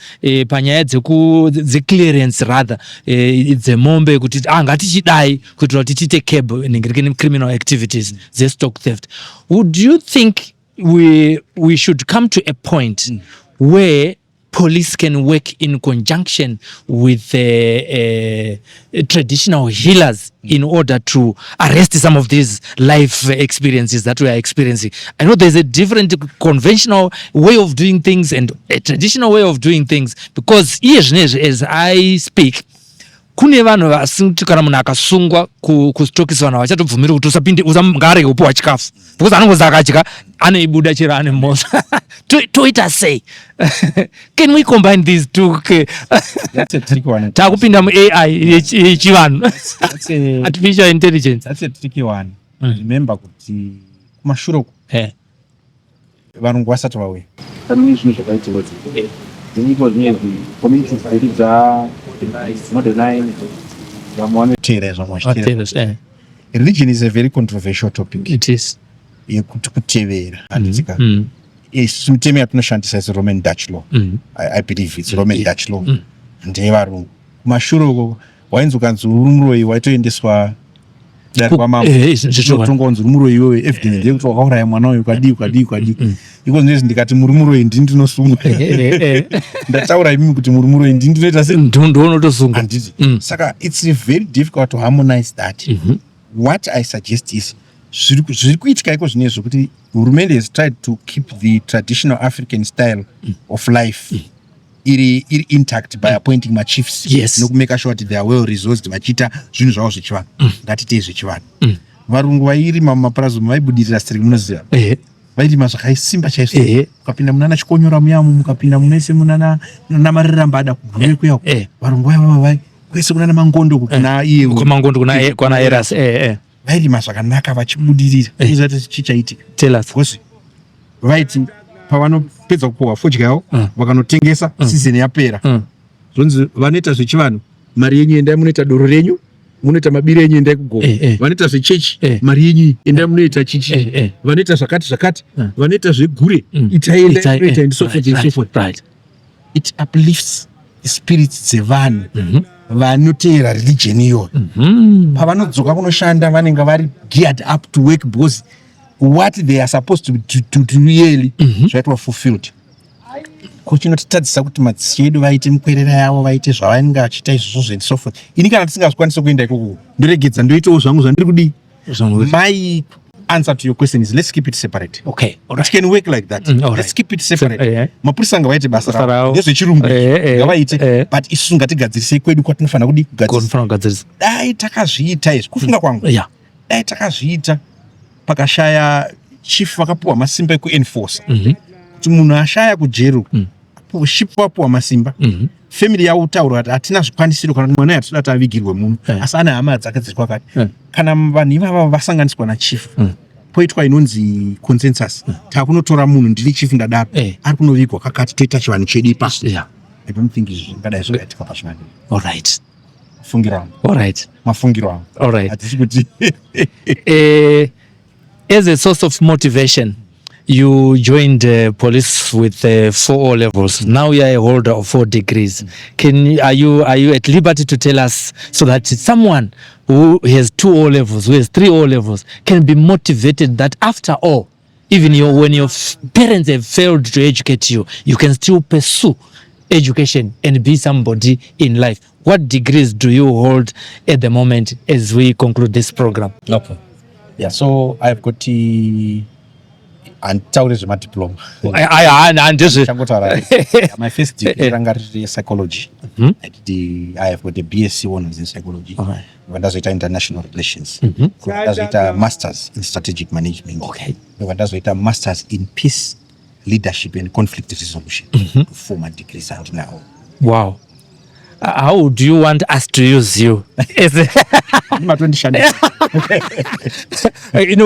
panyaya dzeclearance rather dzemombe kuti ngatichidai kuitira kuti tiite cable in criminal activities stock theft? Would you think we should come to a point where police can work in conjunction with traditional healers in order to arrest some of these life experiences that we are experiencing? I know there's a different conventional way of doing things and a traditional way of doing things, because as I speak, kune vanhu vasiti kana munhu akasungwa kustokisi vanhu havachatobvumiri kuti usamgareke upiwa chikafu because anongozi akadya anoibuda chero ane mhosva toita sei? Can we combine these two? That's a tricky one. Takupinda mu-AI yechivanhu, artificial intelligence. That's a tricky one. Remember kuti kumashure uku varungu vasati vauya pane zvinhu zvakaita kuti dzinyiko zvinezvi communities dzedu dza9 vamwe vanoteera zvamwe. Religion is a very controversial topic. It is. Yekuti kutevera handitika mutemo yatinoshandisa is Roman Dutch law. I believe it's Roman Dutch law. Ndevarungu kumashure uko wainzi ukanzi uri muroyi waitoendeswa dari kwamambo unotongonzi uri muroyi iwewe evidence ndeyekuti wakauraya mwana uyu ukadii iko zvinezvi ndikati muri muroyi ndini ndinosungwa ndataura imimi kuti muri muroyi ndini ndinoita ndonotosungwa handiti. Saka it's very difficult to harmonize that. What I suggest is zviri kuitika iko zvinezvi kuti hurumende has tried to keep the traditional African style of life iri intact by appointing machiefs. Yes. Nokumeka sure that they are well resourced vachiita zvinhu zvavo zvechivanhu. Ngatitei zvechivanhu. Varungu vairima mumapurazi vaibudirira siri munoziva. Vairima zvakaisimba chaizvo. Mukapinda munana chikonyora muyamu, mukapinda munese munana marira mbada kubhuye kuya. Varungu vai kwese kunana mangondo kuna iye. Kumangondo kuna Eras. Vairima zvakanaka vachibudirira. Izati chichaitika. Tell us. Because vaiti pavanopedza kupuwa fodya yavo vakanotengesa season yapera zvonzi vanoita zvechivanhu mari yenyu endai munoita doro renyu, munoita mabiri enyu endai kugomo. Vanoita zvechechi mari yenyu endai munoita chichi. Vanoita zvakati vanoita zvegure itai endai munoita. It uplifts the spirits dzevanhu vanoteera religion iyoyo. Pavanodzoka kunoshanda vanenge vari geared up to work because what they are supposed to really zvaitwa fulfilled. Kuchinotitadzisa kuti madzishe edu vaite mukwerera yavo, vaite zvavanenge vachiita izvozvo and so forth. Ini kana tisingazvikwanisa kuenda ikoko ndoregedza ndoitawo zvangu zvandiri kudii. My answer to your question is let's keep it separate. Okay. It can work like that. Let's keep it separate. Mapurisa ngavaite basa ravo ndezvechirungu ngavaite, but isusu ngatigadzirisei kwedu kwatinofanira kudii kugadzirisa. Dai takazviita izvi kufunga kwangu. Dai takazviita pakashaya chief vakapuwa masimba ekuenforce kuti munhu ashaya kujero chief vapuwa masimba family yavo taura kuti hatina zvikwanisiro kana mwana yatinoda kuti avigirwe munhu asi ane hama dzake dziri kwakati. Kana vanhu ivava vasanganiswa nachief poitwa inonzi consensus takunotora munhu ndiri chief ndadaro ari kunovigwa kakati toita chivanhu chedu ipasi. I don't think izvi zvingadai zvakaitika pachimani. Alright. Mafungiro angu hatisi kuti as a source of motivation, you joined police with 4 O levels. Now you are a holder of 4 degrees. Are you at liberty to tell us so that someone who has 2 O levels, who has 3 O levels, can be motivated that after all, even when your parents have failed to educate you, you can still pursue education and be somebody in life? What degrees do you hold at the moment as we conclude this program? Okay. Yeah, so I've got antaure zvemadiploma. My first degree ranga riri psychology. I have got a BSc honors in psychology. Ndazoita international relations. Ndazoita masters in strategic management. Ndazoita masters in peace, leadership and conflict resolution. 4 degrees and now. Wow. How do you want us to use you?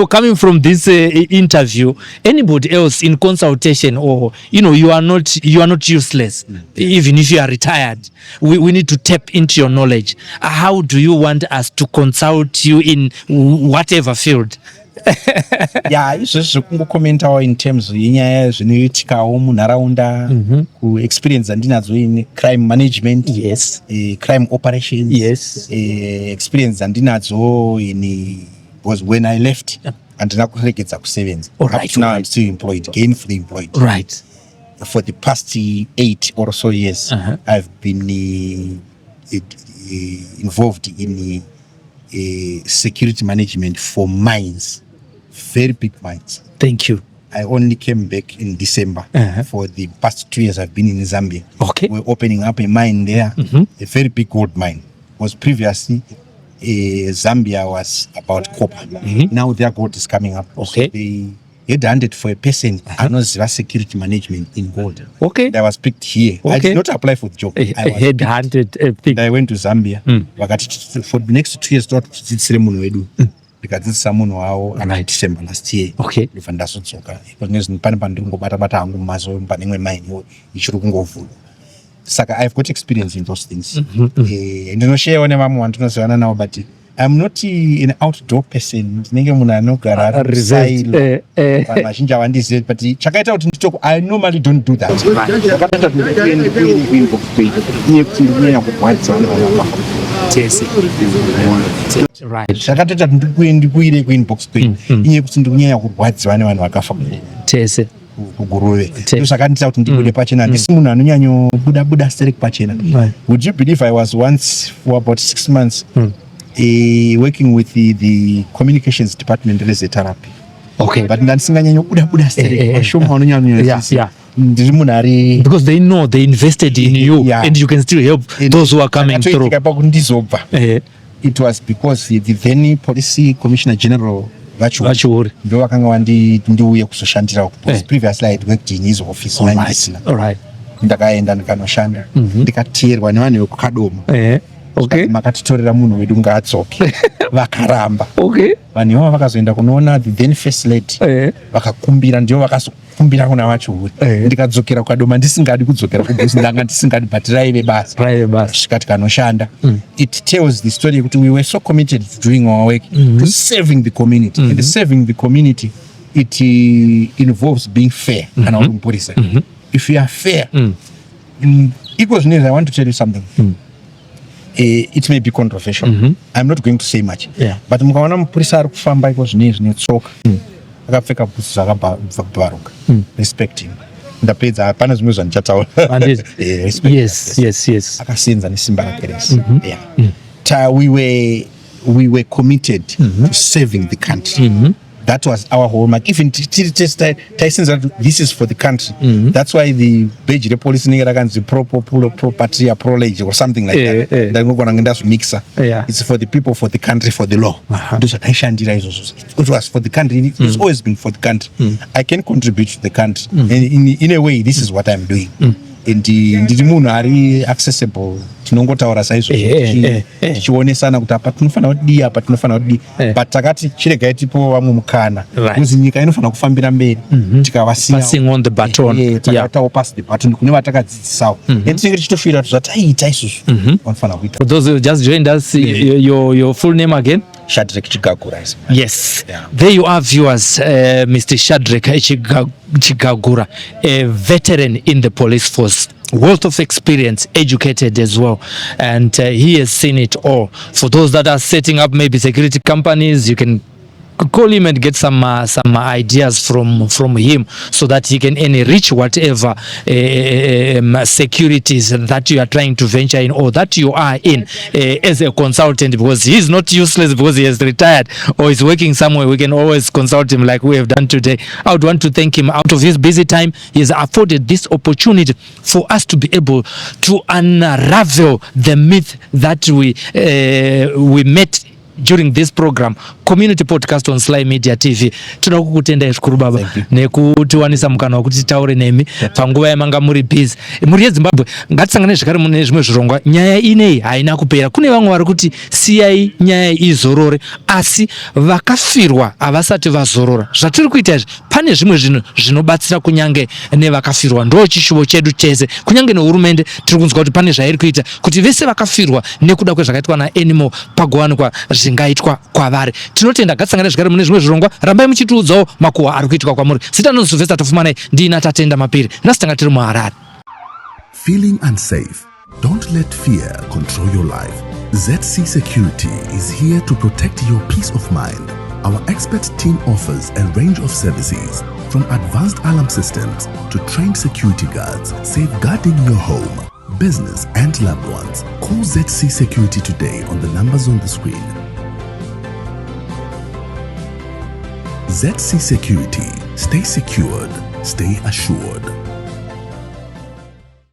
Coming from this interview, anybody else in consultation, or you are not useless. Even if you are retired, we need to tap into your knowledge. How do you want us to consult you in whatever field? Izvozvo zvekungokomentawo in terms yenyaya zvinoitikawo munharaunda, kuexperience dzandinadzo in crime management, crime operations, experience dzandinadzo in was when I left handina kuregedza kusevenza. Now I'm still employed, gainfully employed. For the past 8 or so years, I've been involved in security management for mines. Very big mines. Thank you. I only came back in December. For the past 2 years I've been in Zambia. Okay. We're opening up a mine there, a very big gold mine. was previously Zambia was about copper. Now their gold is coming up. Okay. So they headhunted for a person anoziva security management in gold. Okay. I was picked here. I Okay. did not apply for the job. I was picked. Headhunted And I went to Zambia. Vakati for the next 2 years todzidzisire munhu wedu. Ndikadzidzisa munhu wavo ana December last year. Okay. Ndobva ndazodzoka. Pane pandingobata hangu mumazo pane imwe mine ichiri kungovhurwa. Saka I've got experience in those things. Ndinosharewo nevamwe vandinozivana navo, but I'm not an outdoor person. Ndinenge munhu anogara reserved. vanhu vazhinji havandizivi, but chakaita kuti nditoko I normally don't do that. Chakaita chakatoita kuti ndikuire kuinbox pay iye kuti ndikunyanya kurwadziwa nevanhu vakafa tese kuguruve. Zvakandita kuti ndibude pachena. Ndisi munhu anonyanyobuda seri pachena. Would you believe I was once for about 6 months working with the communications department rezetherapy. Okay. But ndandisinganyanyobuda seri vashoma vanonyanyoziva. Ndiri munhu ari because they know they invested in you and you can still help those who are coming through. Pakundizobva. It was because the then police commissioner general Vachiuri ndo vakanga vandiuye kuzoshandira because previously I had worked in his office. All right. Ndakaenda ndikanoshanda ndikateerwa nevanhu vekukadomo. Okay. Makatitorera munhu wedu ngaadzoke vakaramba. Okay. Vanhu ivavo vakazoenda kunoona the then first lady vakakumbira, ndio vakazokumbira kuna Vachiuri. Ndikadzokera kukadoma ndisingadi kudzokera kubhusi, ndanga ndisingadi, but raive basa svikati kanoshanda. It tells the story kuti we were so committed to doing our work, to saving the community. And saving the community, it involves being fair. Kana uri mupurisa, if you are fair, equals news. I want to tell you something. It may be controversial. I'm not going to say much. But mukaona mupurisa ari kufamba iko zvine tsoka akapfeka bhutsu dzakabharuka, respect him. Ndapedza hapana zvimwe zvandichataura. Yes. Akasenza nesimba rake rese. We were committed to saving the country. That was our hallmark. Even this is for the country. That's why the badge, the police the pro patria, pro lege or something like that. That's mixer. It's for the people, for the country, for the law. It was for the country. It's always been for the country. I can contribute to the country. And in a way, this is what I'm doing. Ndiri munhu ari accessible. Tinongotaura saizvo tichionesana kuti apa tinofanira kudii, apa tinofanira kudii, but takati chiregai tipo vamwe mukana kuzi nyika inofanira kufambira mberi, tikavasiya passing on the baton. Takatawo pass the baton kune vatakadzidzisawo, and tinenge tichitofira kuti zvataita isusu vanofanira kuita. For those who just joined us, your full name again? Shadrack Chigagura. Yes. There you are, viewers. Mr. Shadrack Chigagura, a veteran in the police force, wealth of experience, educated as well, and he has seen it all. For those that are setting up maybe security companies, you can call him and get some ideas from him, so that he can enrich whatever securities that you are trying to venture in or that you are in as a consultant, because he is not useless because he has retired or is working somewhere. We can always consult him like we have done today. I would want to thank him. Out of his busy time, he has afforded this opportunity for us to be able to unravel the myth that we met during this program, community podcast on Sly Media TV. Tinoda kukutendai zvikuru baba nekutiwanisa mukana wekuti taure nemi panguva yamanga muri busy. Muri yeZimbabwe ngatisangane zvakare mune zvimwe zvirongwa. Nyaya inei haina kupera. Kune vamwe vari kuti siyai nyaya izorore, asi vakafirwa havasati vazorora. Zvatiri kuita izvi, pane zvimwe zvinhu zvinobatsira kunyange nevakafirwa. Ndo chishuvo chedu chese. Kunyange nehurumende tiri kunzwa kuti pane zvairi kuita kuti vese vakafirwa nekuda kwezvakaitwa naAnimal pagowanikwa zvingaitwa kwavari. Tinotenda ngatisangane zvakare mune zvimwe zvirongwa. Rambai muchitiudzawo makuhwa ari kuitika kwamuri. Zita nozi Sylvester Tofumanai, ndina Tatenda Mapiri. Nasitanga tiri muHarare. Feeling unsafe? Don't let fear control your life. ZC Security is here to protect your peace of mind. Our expert team offers a range of services, from advanced alarm systems to trained security guards, safeguarding your home, business and loved ones. Call ZC Security today on the numbers on the screen. ZC Security. Stay secured. Stay assured.